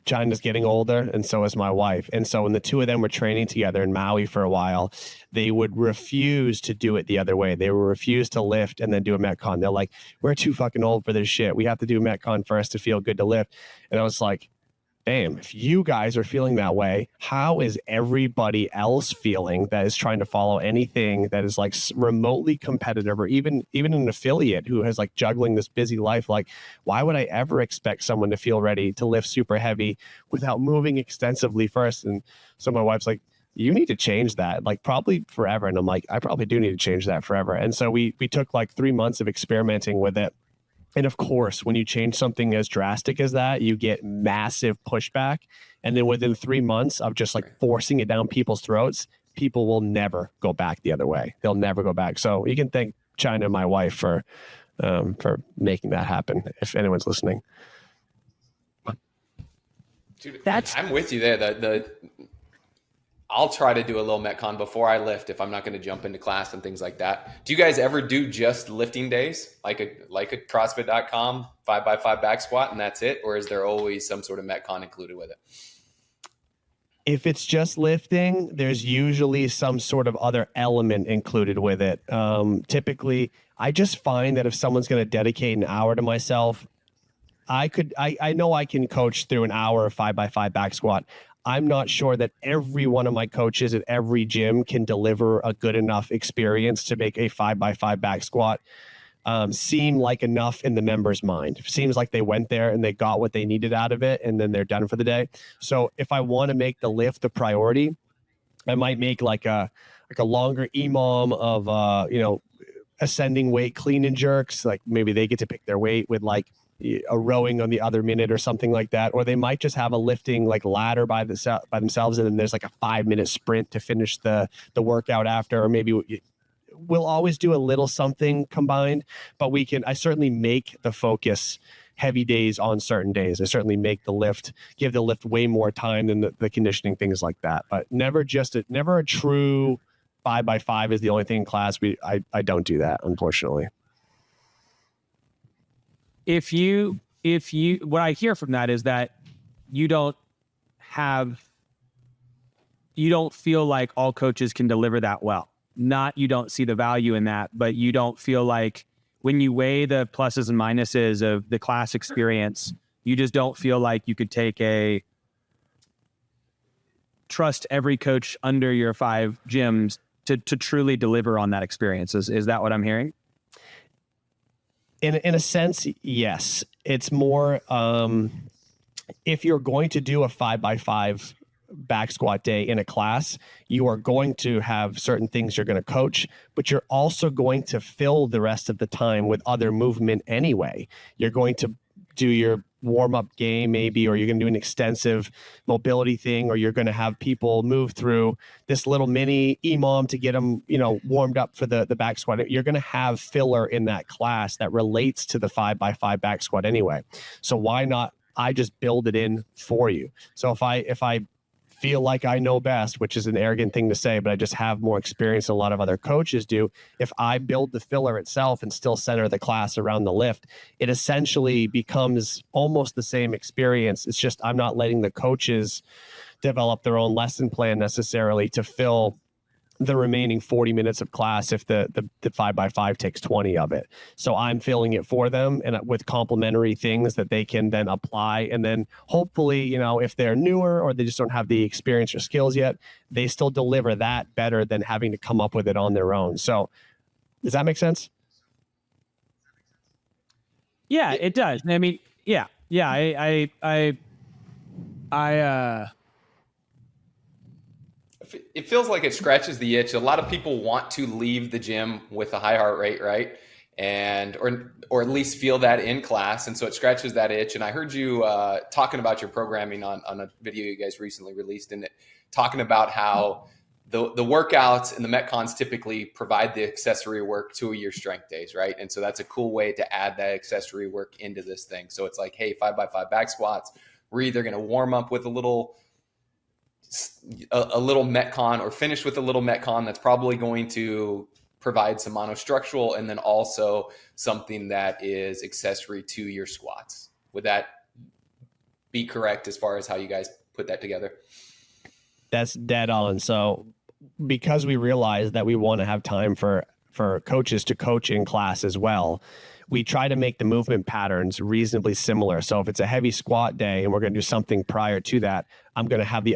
China's getting older, and so is my wife. And so when the two of them were training together in Maui for a while, they would refuse to do it the other way. They would refuse to lift and then do a Metcon. They're like, we're too fucking old for this shit. We have to do Metcon first to feel good to lift. And I was like, damn, if you guys are feeling that way, how is everybody else feeling that is trying to follow anything that is like remotely competitive, or even an affiliate who has like juggling this busy life? Like, why would I ever expect someone to feel ready to lift super heavy without moving extensively first? And so my wife's like, you need to change that, like probably forever. And I'm like, I probably do need to change that forever. And so we took like 3 months of experimenting with it. And of course, when you change something as drastic as that, you get massive pushback. And then within 3 months of just like forcing it down people's throats, people will never go back the other way. They'll never go back. So you can thank China and my wife for making that happen, if anyone's listening. Dude, I'm with you there. I'll try to do a little Metcon before I lift if I'm not going to jump into class and things like that. Do you guys ever do just lifting days, like a CrossFit.com 5x5 back squat, and that's it? Or is there always some sort of Metcon included with it? If it's just lifting, there's usually some sort of other element included with it. Typically, I just find that if someone's going to dedicate an hour to myself, I know I can coach through an hour of 5x5 back squat. I'm not sure that every one of my coaches at every gym can deliver a good enough experience to make a 5x5 back squat seem like enough in the member's mind. It seems like they went there and they got what they needed out of it, and then they're done for the day. So if I want to make the lift the priority, I might make like a longer EMOM of ascending weight clean and jerks. Like maybe they get to pick their weight with like a rowing on the other minute or something like that. Or they might just have a lifting like ladder by themselves, and then there's like a 5-minute sprint to finish the workout after. Or maybe we'll always do a little something combined, but I certainly make the focus heavy days on certain days. I certainly make give the lift way more time than the conditioning, things like that. But never a true 5x5 is the only thing in class. I don't do that, unfortunately. If you what I hear from that is that you don't feel like all coaches can deliver that well. Not you don't see the value in that, but you don't feel like when you weigh the pluses and minuses of the class experience, you just don't feel like you could trust every coach under your 5 gyms to truly deliver on that experience. Is that what I'm hearing? In a sense, yes. It's more if you're going to do a 5x5 back squat day in a class, you are going to have certain things you're going to coach, but you're also going to fill the rest of the time with other movement anyway. You're going to do your warm-up game maybe, or you're going to do an extensive mobility thing, or you're going to have people move through this little mini EMOM to get them, warmed up for the back squat. You're going to have filler in that class that relates to the 5x5 back squat anyway. So why not I just build it in for you? So if I feel like I know best, which is an arrogant thing to say, but I just have more experience than a lot of other coaches do. If I build the filler itself and still center the class around the lift, it essentially becomes almost the same experience. It's just I'm not letting the coaches develop their own lesson plan necessarily to fill the remaining 40 minutes of class if the 5x5 takes 20 of it. So I'm filling it for them and with complementary things that they can then apply. And then hopefully, if they're newer or they just don't have the experience or skills yet, they still deliver that better than having to come up with it on their own. So does that make sense? Yeah, it does. I mean, yeah. It feels like it scratches the itch. A lot of people want to leave the gym with a high heart rate, right? And or at least feel that in class. And so it scratches that itch. And I heard you talking about your programming on a video you guys recently released, and talking about how the workouts and the Metcons typically provide the accessory work to your strength days, right? And so that's a cool way to add that accessory work into this thing. So it's like, hey, 5x5 back squats, we're either going to warm up with a little Metcon or finish with a little Metcon that's probably going to provide some monostructural, and then also something that is accessory to your squats. Would that be correct as far as how you guys put that together? That's dead on. So because we realize that we want to have time for coaches to coach in class as well, we try to make the movement patterns reasonably similar. So if it's a heavy squat day and we're going to do something prior to that, I'm going to have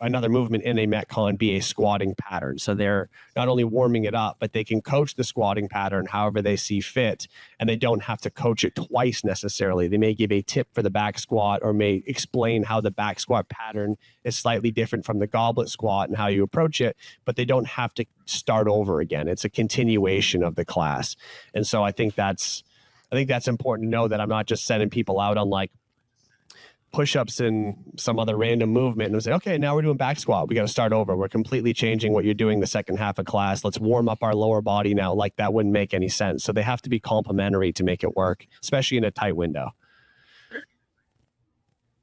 another movement in a Metcon be a squatting pattern. So they're not only warming it up, but they can coach the squatting pattern however they see fit, and they don't have to coach it twice necessarily. They may give a tip for the back squat, or may explain how the back squat pattern is slightly different from the goblet squat and how you approach it, but they don't have to start over again. It's a continuation of the class. And so I think that's important to know, that I'm not just sending people out on like push-ups and some other random movement and say, okay, now we're doing back squat. We got to start over. We're completely changing what you're doing the second half of class. Let's warm up our lower body now. Like, that wouldn't make any sense. So they have to be complementary to make it work, especially in a tight window.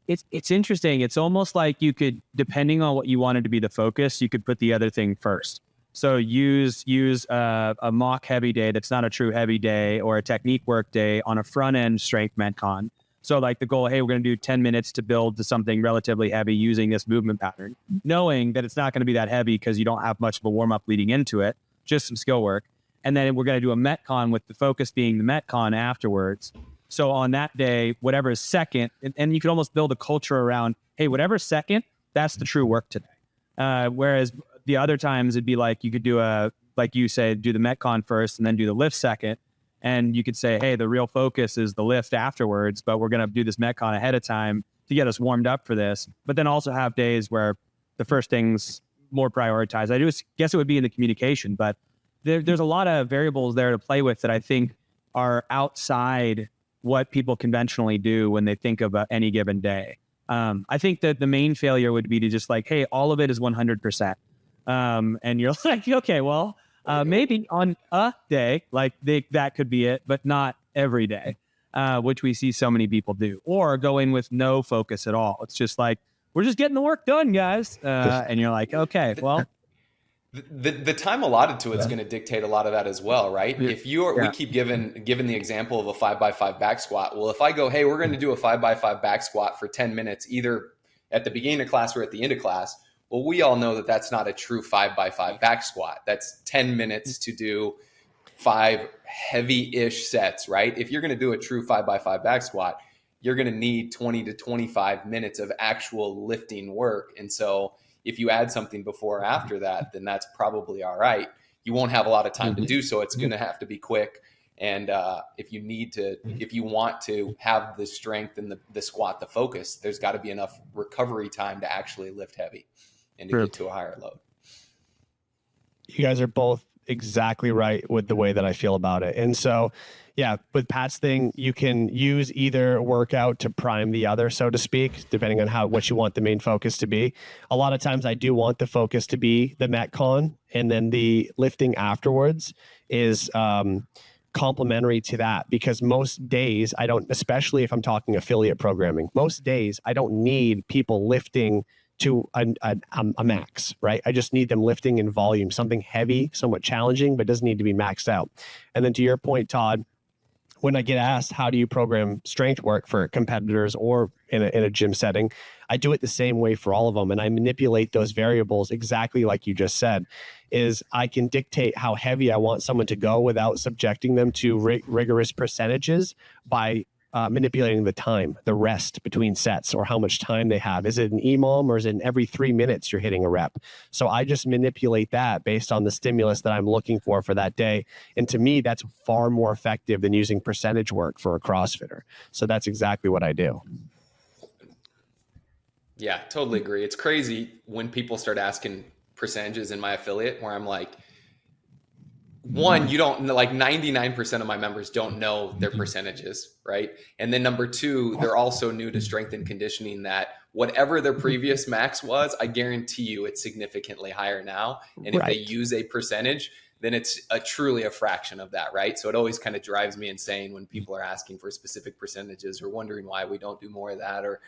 It's interesting. It's almost like you could, depending on what you wanted to be the focus, you could put the other thing first. So use a mock heavy day that's not a true heavy day, or a technique work day on a front end strength Metcon. So like the goal, hey, we're going to do 10 minutes to build to something relatively heavy using this movement pattern, knowing that it's not going to be that heavy because you don't have much of a warm up leading into it, just some skill work. And then we're going to do a Metcon with the focus being the Metcon afterwards. So on that day, whatever is second, and you could almost build a culture around, hey, whatever's second, that's the true work today. Whereas the other times it'd be like, you could do like you said, do the Metcon first and then do the lift second. And you could say, hey, the real focus is the lift afterwards, but we're going to do this Metcon ahead of time to get us warmed up for this. But then also have days where the first thing's more prioritized. I guess it would be in the communication, but there's a lot of variables there to play with that I think are outside what people conventionally do when they think of any given day. I think that the main failure would be to just like, hey, all of it is 100%. And you're like, okay, well, maybe on a day, like that could be it, but not every day, which we see so many people do, or go in with no focus at all. It's just like, we're just getting the work done, guys. And you're like, okay, well. The time allotted to it's going to dictate a lot of that as well, right? If we keep giving the example of a 5x5 back squat. Well, if I go, hey, we're going to do a 5x5 back squat for 10 minutes, either at the beginning of class or at the end of class, well, we all know that that's not a true 5x5 back squat. That's 10 minutes to do 5 heavy-ish sets, right? If you're going to do a true 5x5 back squat, you're going to need 20 to 25 minutes of actual lifting work. And so if you add something before or after that, then that's probably all right. You won't have a lot of time to do so. It's going to have to be quick. And if you want to have the strength and the squat, the focus, there's got to be enough recovery time to actually lift heavy and to get to a higher load. You guys are both exactly right with the way that I feel about it. And so, yeah, with Pat's thing, you can use either workout to prime the other, so to speak, depending on what you want the main focus to be. A lot of times I do want the focus to be the Metcon, and then the lifting afterwards is complementary to that, because most days I don't, especially if I'm talking affiliate programming, most days I don't need people lifting to a max, right? I just need them lifting in volume, something heavy, somewhat challenging, but doesn't need to be maxed out. And then to your point, Todd, when I get asked, how do you program strength work for competitors or in a gym setting, I do it the same way for all of them. And I manipulate those variables exactly like you just said, is I can dictate how heavy I want someone to go without subjecting them to rigorous percentages by manipulating the time, the rest between sets, or how much time they have. Is it an EMOM, or is it every 3 minutes you're hitting a rep? So I just manipulate that based on the stimulus that I'm looking for that day. And to me, that's far more effective than using percentage work for a CrossFitter. So that's exactly what I do. Yeah, totally agree. It's crazy when people start asking percentages in my affiliate, where I'm like, one, you don't, like 99% of my members don't know their percentages, right? And then number two, they're also new to strength and conditioning, that whatever their previous max was, I guarantee you it's significantly higher now. And if they use a percentage, then it's truly a fraction of that, right? So it always kind of drives me insane when people are asking for specific percentages or wondering why we don't do more of that, or,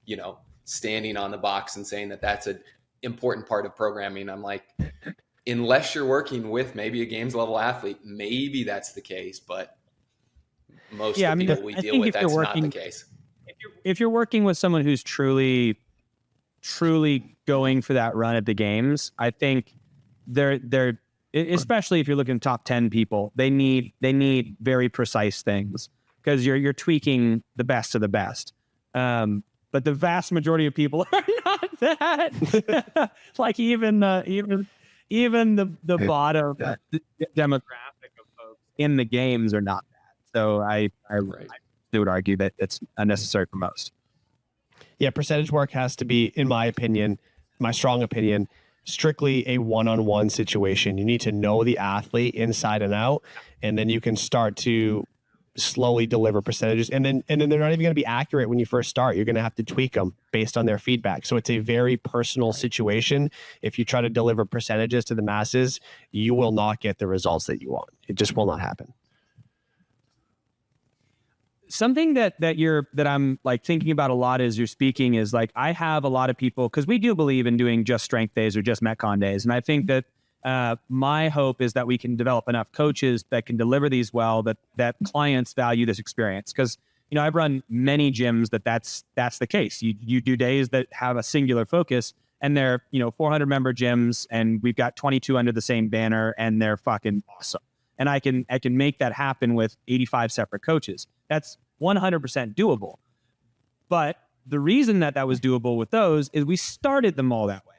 you know, standing on the box and saying that that's an important part of programming. I'm like, unless you're working with maybe a games level athlete, maybe that's the case, but most of the people we deal with, that's not the case. If you're working with someone who's truly going for that run at the games, I think they're especially if you're looking at top 10 people, they need very precise things, because you're tweaking the best of the best. But the vast majority of people are not that. Like even the bottom demographic of folks in the games are not that. So I would argue that it's unnecessary for most. Yeah, percentage work has to be, in my opinion, my strong opinion, strictly a one-on-one situation. You need to know the athlete inside and out, and then you can start to slowly deliver percentages, and then they're not even going to be accurate when you first start. You're going to have to tweak them based on their feedback. So it's a very personal situation. If you try to deliver percentages to the masses, you will not get the results that you want. It just will not happen. Something that I'm like thinking about a lot as you're speaking is, like, I have a lot of people, because we do believe in doing just strength days or just Metcon days, and I think that my hope is that we can develop enough coaches that can deliver these well, that clients value this experience. Because, you know, I've run many gyms that's the case. You do days that have a singular focus, and they're, 400 member gyms, and we've got 22 under the same banner, and they're fucking awesome. And I can make that happen with 85 separate coaches. That's 100% doable. But the reason that was doable with those is we started them all that way.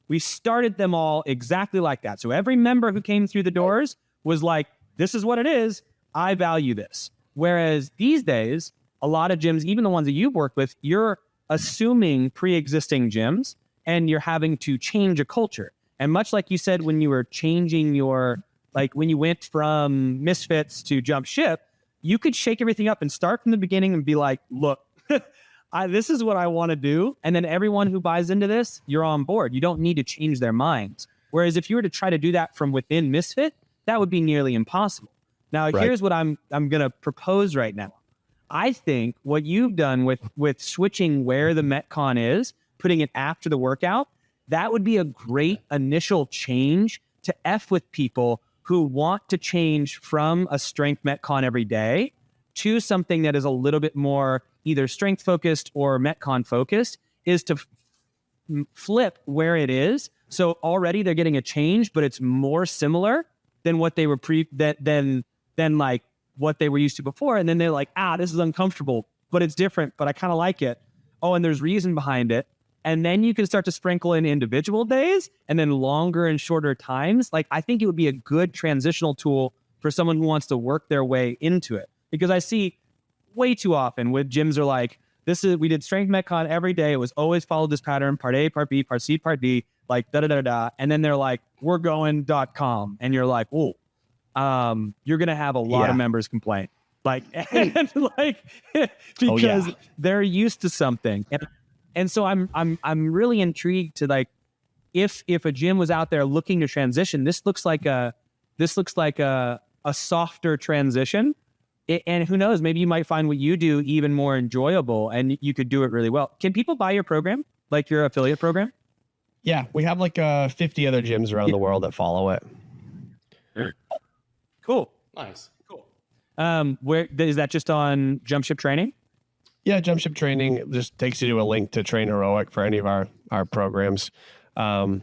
We started them all exactly like that. So every member who came through the doors was like, this is what it is. I value this. Whereas these days, a lot of gyms, even the ones that you've worked with, you're assuming pre-existing gyms, and you're having to change a culture. And much like you said, when you were changing when you went from Misfits to Jump Ship, you could shake everything up and start from the beginning and be like, look, this is what I want to do. And then everyone who buys into this, you're on board. You don't need to change their minds. Whereas if you were to try to do that from within Misfit, that would be nearly impossible. Now, here's what I'm going to propose right now. I think what you've done with switching where the Metcon is, putting it after the workout, that would be a great initial change to F with people who want to change from a strength Metcon every day to something that is a little bit more either strength focused or Metcon focused, is to flip where it is. So already they're getting a change, but it's more similar than what they were than like what they were used to before. And then they're like, this is uncomfortable, but it's different, but I kind of like it. Oh, and there's reason behind it. And then you can start to sprinkle in individual days and then longer and shorter times. Like, I think it would be a good transitional tool for someone who wants to work their way into it. Because I see way too often with gyms are like, we did strength metcon every day. It was always followed this pattern, part A, part B, part C, part D, like da-da-da-da. And then they're like, we're going.com. And you're like, oh, you're going to have a lot of members complain. Like, and like, because they're used to something. And so I'm really intrigued to like, if a gym was out there looking to transition, this looks like a softer transition. And who knows, maybe you might find what you do even more enjoyable and you could do it really well. Can people buy your program, like your affiliate program? Yeah, we have like 50 other gyms around the world that follow it. Cool. Nice. Cool. Where is that, just on Jump Ship Training? Yeah, Jump Ship Training just takes you to a link to Train Heroic for any of our programs. Honestly,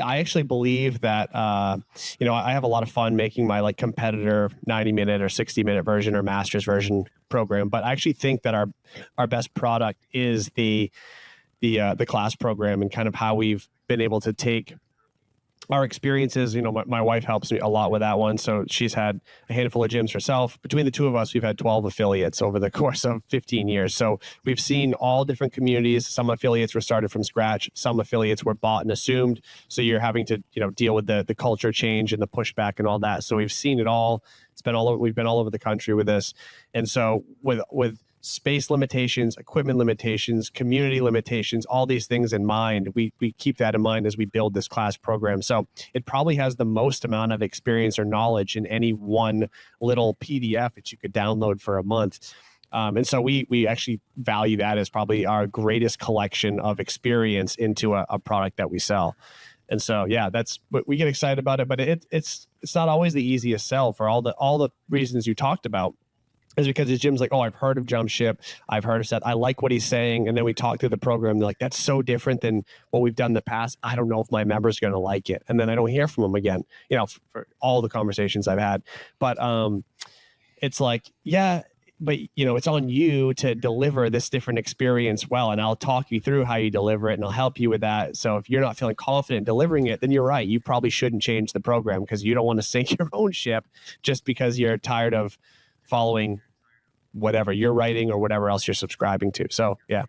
I actually believe that, I have a lot of fun making my like competitor 90-minute or 60-minute version or master's version program. But I actually think that our best product is the class program, and kind of how we've been able to take our experiences. My wife helps me a lot with that one. So she's had a handful of gyms herself. Between the two of us, we've had 12 affiliates over the course of 15 years. So we've seen all different communities. Some affiliates were started from scratch. Some affiliates were bought and assumed. So you're having to, deal with the culture change and the pushback and all that. So we've seen it all. We've been all over the country with this. And so with space limitations, equipment limitations, community limitations, all these things in mind, we keep that in mind as we build this class program. So it probably has the most amount of experience or knowledge in any one little PDF that you could download for a month. And so we actually value that as probably our greatest collection of experience into a product that we sell. And so, we get excited about it, but it's not always the easiest sell for all the reasons you talked about. Is because his gym's like, oh, I've heard of Jump Ship. I've heard of Seth. I like what he's saying. And then we talk through the program. They're like, that's so different than what we've done in the past. I don't know if my member's going to like it. And then I don't hear from them again, for all the conversations I've had. But it's like, but it's on you to deliver this different experience well. And I'll talk you through how you deliver it, and I'll help you with that. So if you're not feeling confident delivering it, then you're right. You probably shouldn't change the program, because you don't want to sink your own ship just because you're tired of following whatever you're writing or whatever else you're subscribing to. So, yeah.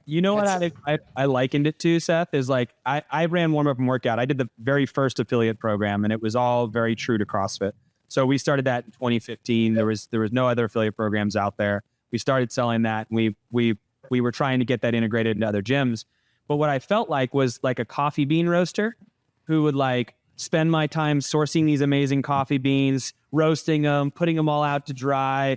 What I likened it to, Seth, is like, I ran warm-up and workout. I did the very first affiliate program, and it was all very true to CrossFit. So we started that in 2015. There was no other affiliate programs out there. We started selling that, and we were trying to get that integrated into other gyms. But what I felt like was like a coffee bean roaster who would like spend my time sourcing these amazing coffee beans, roasting them, putting them all out to dry,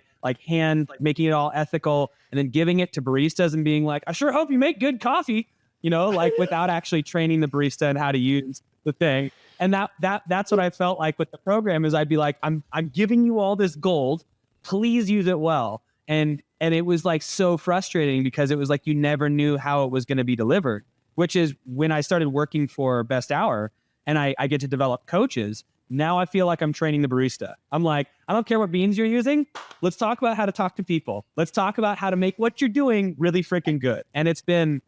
making it all ethical, and then giving it to baristas and being like, I sure hope you make good coffee, without actually training the barista and how to use the thing. And that's what I felt like with the program. Is I'd be like, I'm giving you all this gold, please use it well. And it was like so frustrating, because it was like you never knew how it was going to be delivered, which is when I started working for Best Hour and I get to develop coaches. Now I feel like I'm training the barista. I'm like, I don't care what beans you're using. Let's talk about how to talk to people. Let's talk about how to make what you're doing really freaking good. And it's been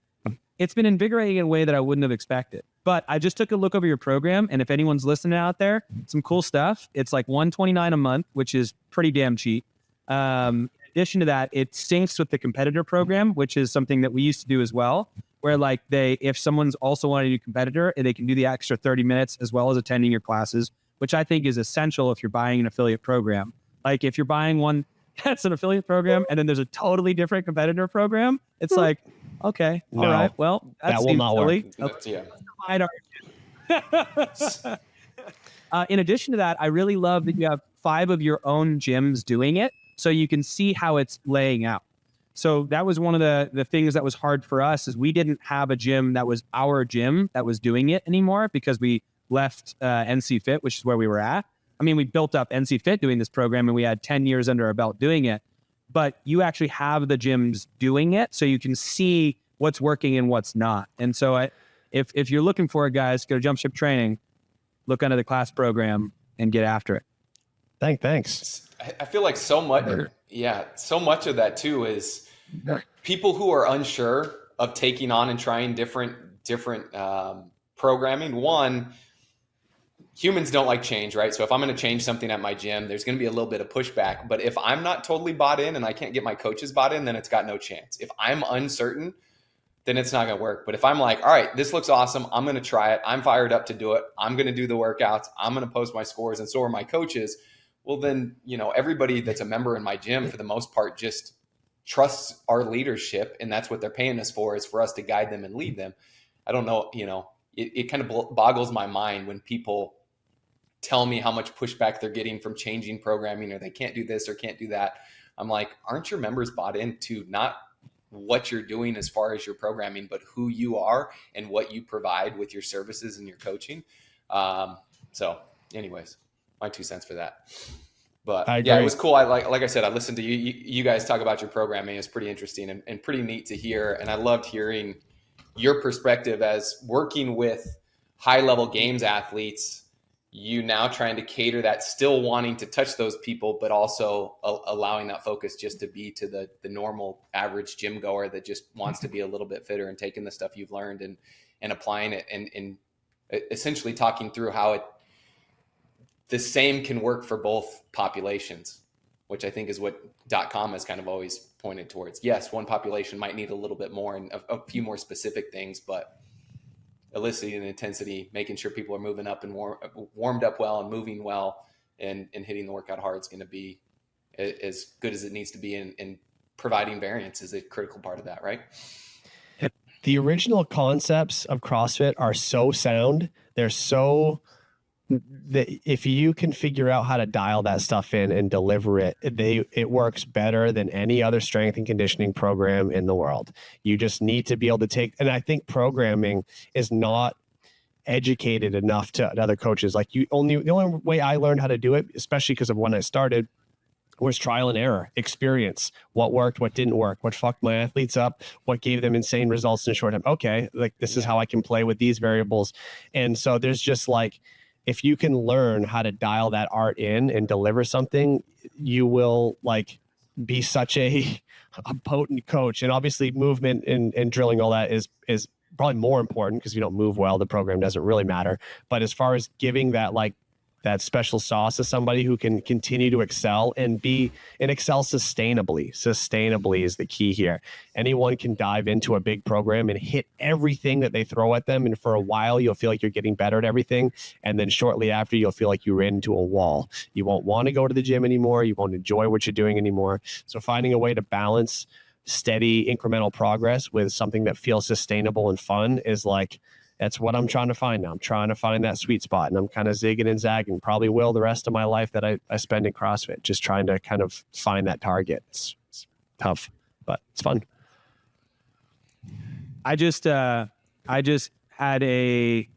invigorating in a way that I wouldn't have expected. But I just took a look over your program, and if anyone's listening out there, some cool stuff. It's like $129 a month, which is pretty damn cheap. In addition to that, it syncs with the competitor program, which is something that we used to do as well, where like if someone's also wanting to do competitor, and they can do the extra 30 minutes as well as attending your classes, which I think is essential if you're buying an affiliate program. Like if you're buying one that's an affiliate program, and then there's a totally different competitor program, it's like, okay, all right, well, that will not silly. work. Okay. In addition to that, I really love that you have 5 of your own gyms doing it, so you can see how it's laying out. So that was one of the things that was hard for us, is we didn't have a gym that was our gym that was doing it anymore, because we left NC Fit, which is where we were at. I mean, we built up NC Fit doing this program, and we had 10 years under our belt doing it. But you actually have the gyms doing it, so you can see what's working and what's not. And so if you're looking for it, guys, go to Jump Ship Training, look under the class program, and get after it. Thanks. I feel like so much of that too is people who are unsure of taking on and trying different programming. One, humans don't like change, right? So if I'm going to change something at my gym, there's going to be a little bit of pushback. But if I'm not totally bought in and I can't get my coaches bought in, then it's got no chance. If I'm uncertain, then it's not going to work. But if I'm like, all right, this looks awesome, I'm going to try it, I'm fired up to do it, I'm going to do the workouts, I'm going to post my scores, and so are my coaches, well, then, everybody that's a member in my gym, for the most part, just trusts our leadership, and that's what they're paying us for, is for us to guide them and lead them. I don't know, it kind of boggles my mind when people tell me how much pushback they're getting from changing programming, or they can't do this or can't do that. I'm like, aren't your members bought into not what you're doing as far as your programming, but who you are and what you provide with your services and your coaching? So anyways, my 2 cents for that. But yeah, it was cool. Like I said, I listened to you guys talk about your programming. It's pretty interesting and pretty neat to hear. And I loved hearing your perspective as working with high level games athletes, you now trying to cater that, still wanting to touch those people, but also allowing that focus just to be to the normal average gym goer that just wants to be a little bit fitter, and taking the stuff you've learned and applying it, and essentially talking through how the same can work for both populations, which I think is what .com has kind of always pointed towards. Yes, one population might need a little bit more and a few more specific things, but eliciting and intensity, making sure people are moving up and warmed up well and moving well and hitting the workout hard is going to be as good as it needs to be. And providing variance is a critical part of that, right? The original concepts of CrossFit are so sound. They're so that if you can figure out how to dial that stuff in and deliver it, it works better than any other strength and conditioning program in the world. You just need to be able to take, and I think programming is not educated enough to other coaches. Like the only way I learned how to do it, especially because of when I started, was trial and error, experience, what worked, what didn't work, what fucked my athletes up, what gave them insane results in a short time. Okay, like this is how I can play with these variables. And so there's just like, if you can learn how to dial that art in and deliver something, you will like be such a potent coach. And obviously movement and drilling, all that is probably more important, because if you don't move well, the program doesn't really matter. But as far as giving that that special sauce to somebody who can continue to excel and excel sustainably. Sustainably is the key here. Anyone can dive into a big program and hit everything that they throw at them. And for a while, you'll feel like you're getting better at everything. And then shortly after, you'll feel like you ran into a wall. You won't want to go to the gym anymore. You won't enjoy what you're doing anymore. So finding a way to balance steady incremental progress with something that feels sustainable and fun is that's what I'm trying to find now. I'm trying to find that sweet spot, and I'm kind of zigging and zagging, probably will the rest of my life that I spend in CrossFit, just trying to kind of find that target. It's tough, but it's fun. I just had a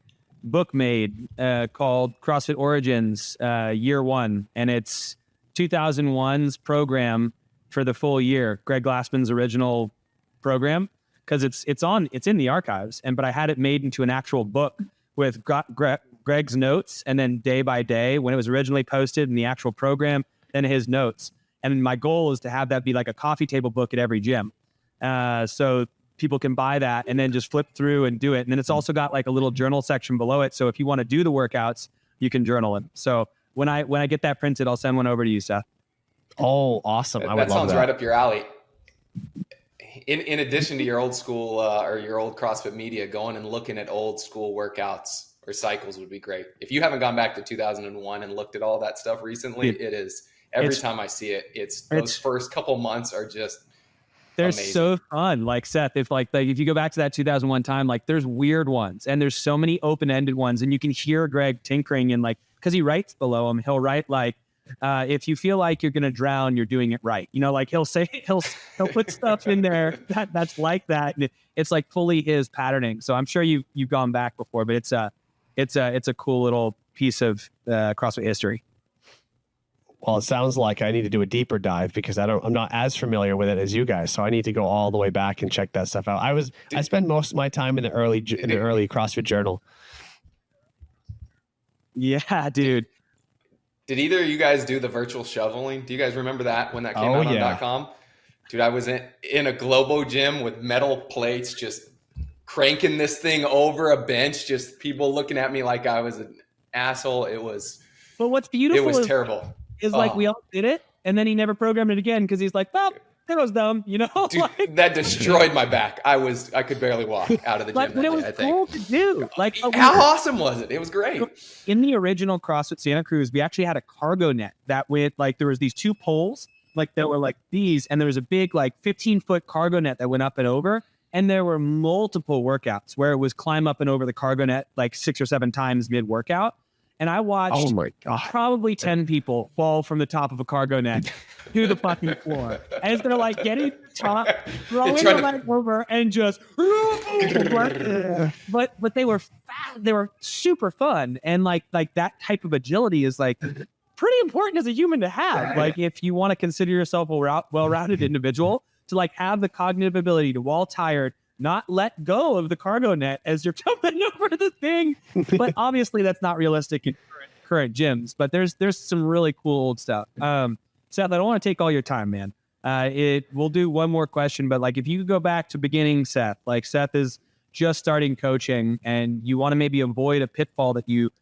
book made called CrossFit Origins Year One, and it's 2001's program for the full year, Greg Glassman's original program. Because it's in the archives, but I had it made into an actual book with Greg's notes, and then day by day when it was originally posted in the actual program, then his notes. And my goal is to have that be like a coffee table book at every gym, so people can buy that and then just flip through and do it. And then it's also got like a little journal section below it, so if you want to do the workouts, you can journal them. So when I get that printed, I'll send one over to you, Seth. Oh, awesome! That sounds right up your alley. In addition to your old school or your old CrossFit media, going and looking at old school workouts or cycles would be great. If you haven't gone back to 2001 and looked at all that stuff recently, it is every time I see it, it's those first couple months are just they're amazing. So fun. Like Seth, if if you go back to that 2001 time, like there's weird ones and there's so many open-ended ones, and you can hear Greg tinkering and because he writes below him, he'll write if you feel like you're going to drown, you're doing it right. He'll say, he'll put stuff in there that's like that. And it's like fully his patterning. So I'm sure you've gone back before, but it's a cool little piece of CrossFit history. Well, it sounds like I need to do a deeper dive, because I'm not as familiar with it as you guys. So I need to go all the way back and check that stuff out. I spend most of my time in the early CrossFit Journal. Yeah, dude. Did either of you guys do the virtual shoveling? Do you guys remember that when that came out on .com? Dude, I was in a Globo gym with metal plates, just cranking this thing over a bench, just people looking at me like I was asshole. It was But what's beautiful terrible. is like we all did it, and then he never programmed it again because he's like, well, that was dumb, you know? Dude, like, that destroyed my back. I could barely walk out of the gym like, that but it day, was I think. cool to do. Like, How awesome was it? It was great. In the original CrossFit Santa Cruz, we actually had a cargo net that went like, there was these 2 poles, like that were like these, and there was a big like 15-foot cargo net that went up and over. And there were multiple workouts where it was climb up and over the cargo net like 6 or 7 times mid-workout. And I watched probably 10 people fall from the top of a cargo net to the fucking floor as they're like getting top, throwing their leg over and just, but they were fast, they were super fun. And like that type of agility is like pretty important as a human to have. Like if you want to consider yourself a well-rounded individual, to like have the cognitive ability to, while tired, not let go of the cargo net as you're jumping over the thing. But obviously that's not realistic in current gyms, but there's some really cool old stuff. Seth, I don't want to take all your time, man. We'll do one more question, but like if you could go back to beginning Seth, like Seth is just starting coaching and you want to maybe avoid a pitfall that you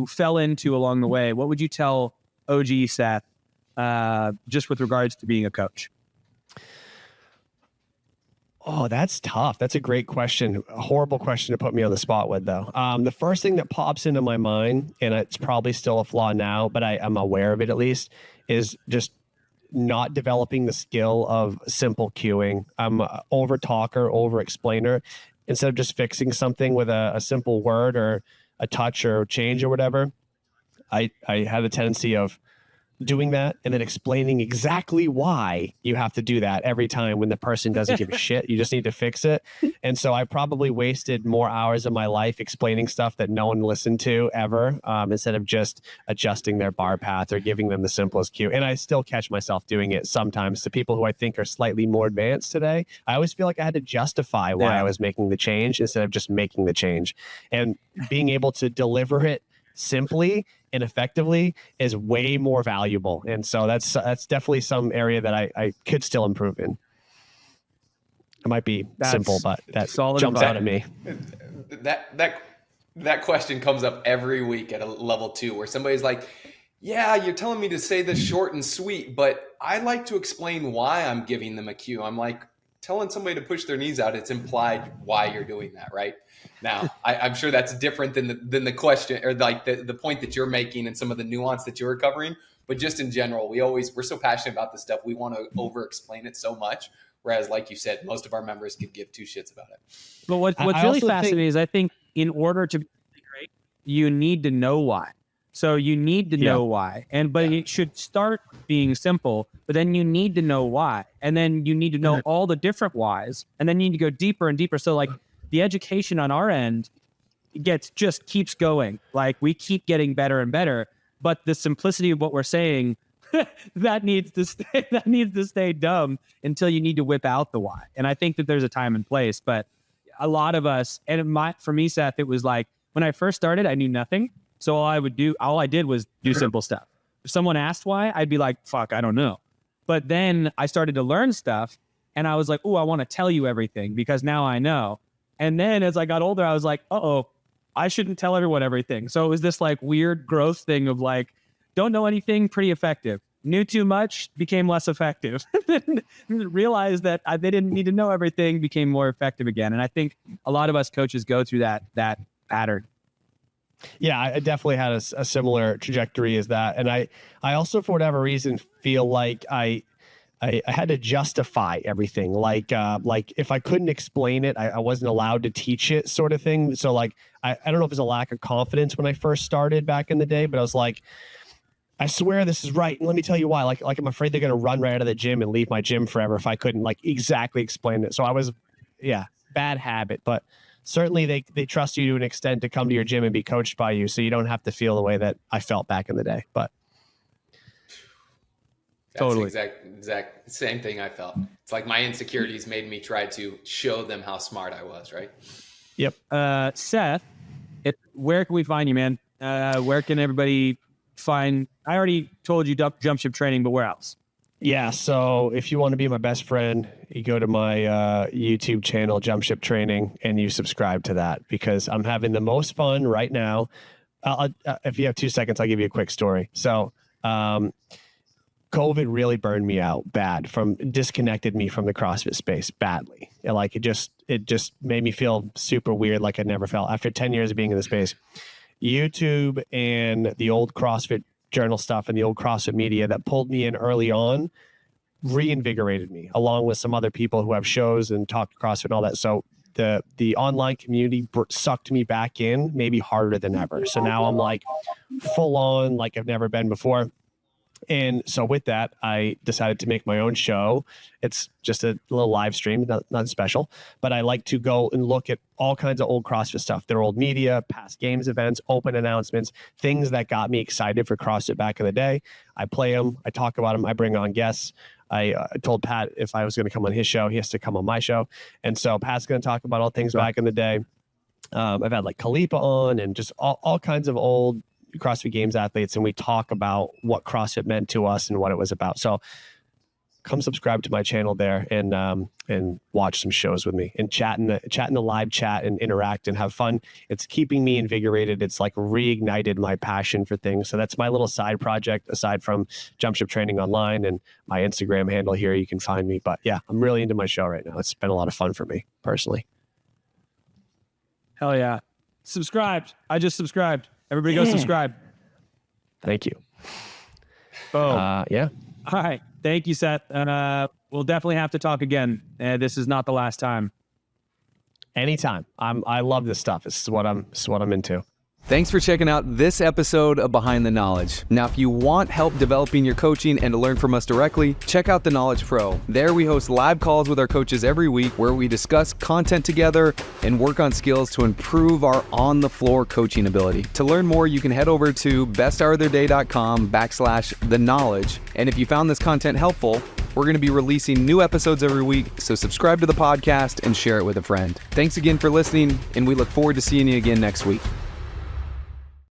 fell into along the way, what would you tell OG Seth just with regards to being a coach? Oh, that's tough. That's a great question. A horrible question to put me on the spot with, though. The first thing that pops into my mind, and it's probably still a flaw now, but I'm aware of it at least, is just not developing the skill of simple cueing. I'm an over talker, over explainer. Instead of just fixing something with a simple word or a touch or change or whatever, I had a tendency of doing that and then explaining exactly why you have to do that every time when the person doesn't give a shit. You just need to fix it. And so I probably wasted more hours of my life explaining stuff that no one listened to ever, instead of just adjusting their bar path or giving them the simplest cue. And I still catch myself doing it sometimes to people who I think are slightly more advanced today. I always feel like I had to justify why I was making the change instead of just making the change. And being able to deliver it simply and effectively is way more valuable. And so that's definitely some area that I could still improve in. It might be simple, but that jumps out at me. That question comes up every week at a level 2 where somebody's like, yeah, you're telling me to say this short and sweet, but I like to explain why I'm giving them a cue. I'm like, telling somebody to push their knees out, it's implied why you're doing that, right? Now, I'm sure that's different than the question or like the point that you're making and some of the nuance that you're covering. But just in general, we're so passionate about this stuff. We want to over-explain it so much. Whereas, like you said, most of our members could give 2 shits about it. But what's really fascinating is I think in order to be great, you need to know why. So you need to know why. But it should start being simple, but then you need to know why. And then you need to know all the different whys. And then you need to go deeper and deeper. So like the education on our end just keeps going. Like we keep getting better and better, but the simplicity of what we're saying, that needs to stay dumb until you need to whip out the why. And I think that there's a time and place, but a lot of us, and for me, Seth, it was like when I first started, I knew nothing. So all I did was do simple stuff. If someone asked why, I'd be like, fuck, I don't know. But then I started to learn stuff and I was like, oh, I want to tell you everything because now I know. And then as I got older, I was like, I shouldn't tell everyone everything. So it was this like weird growth thing of like, don't know anything, pretty effective. Knew too much, became less effective. Realized that they didn't need to know everything, became more effective again. And I think a lot of us coaches go through that pattern. Yeah, I definitely had a similar trajectory as that. And I also, for whatever reason, feel like I had to justify everything. Like if I couldn't explain it, I wasn't allowed to teach it sort of thing. So like, I don't know if it's a lack of confidence when I first started back in the day, but I was like, I swear this is right. And let me tell you why. Like I'm afraid they're going to run right out of the gym and leave my gym forever if I couldn't like exactly explain it. So I was, bad habit, but certainly they trust you to an extent to come to your gym and be coached by you. So you don't have to feel the way that I felt back in the day, but. That's totally exact same thing I felt. It's like my insecurities made me try to show them how smart I was, right? Yep. Seth, where can we find you, man? Where can everybody find? I already told you jump ship training, but where else? Yeah. So if you want to be my best friend, you go to my YouTube channel, Jump Ship Training, and you subscribe to that because I'm having the most fun right now if you have 2 seconds, I'll give you a quick story. So, COVID really burned me out bad, disconnected me from the CrossFit space badly. Like it just made me feel super weird. Like I never felt after 10 years of being in the space. YouTube and the old CrossFit journal stuff and the old CrossFit media that pulled me in early on reinvigorated me, along with some other people who have shows and talk CrossFit and all that. So the online community sucked me back in, maybe harder than ever. So now I'm like full on, like I've never been before. And so with that, I decided to make my own show. It's just a little live stream, not special, but I like to go and look at all kinds of old CrossFit stuff, their old media, past games events, open announcements, things that got me excited for CrossFit back in the day. I play them, I talk about them, I bring on guests. I told Pat if I was going to come on his show, he has to come on my show. And so Pat's going to talk about all things back in the day. I've had like Kalipa on and just all kinds of old CrossFit Games athletes, and we talk about what CrossFit meant to us and what it was about. So come subscribe to my channel there and watch some shows with me and chat in the live chat and interact and have fun. It's keeping me invigorated. It's like reignited my passion for things. So that's my little side project aside from Jump Ship Training Online and my Instagram handle here. You can find me. But yeah, I'm really into my show right now. It's been a lot of fun for me personally. Hell yeah. Subscribed. I just subscribed. Everybody go subscribe. Thank you. Boom. Yeah. All right. Thank you, Seth. We'll definitely have to talk again. This is not the last time. Anytime. I love this stuff. This is what I'm into. Thanks for checking out this episode of Behind the Knowledge. Now, if you want help developing your coaching and to learn from us directly, check out The Knowledge Pro. There we host live calls with our coaches every week where we discuss content together and work on skills to improve our on-the-floor coaching ability. To learn more, you can head over to besthouroftheirday.com/theknowledge. And if you found this content helpful, we're going to be releasing new episodes every week, so subscribe to the podcast and share it with a friend. Thanks again for listening, and we look forward to seeing you again next week.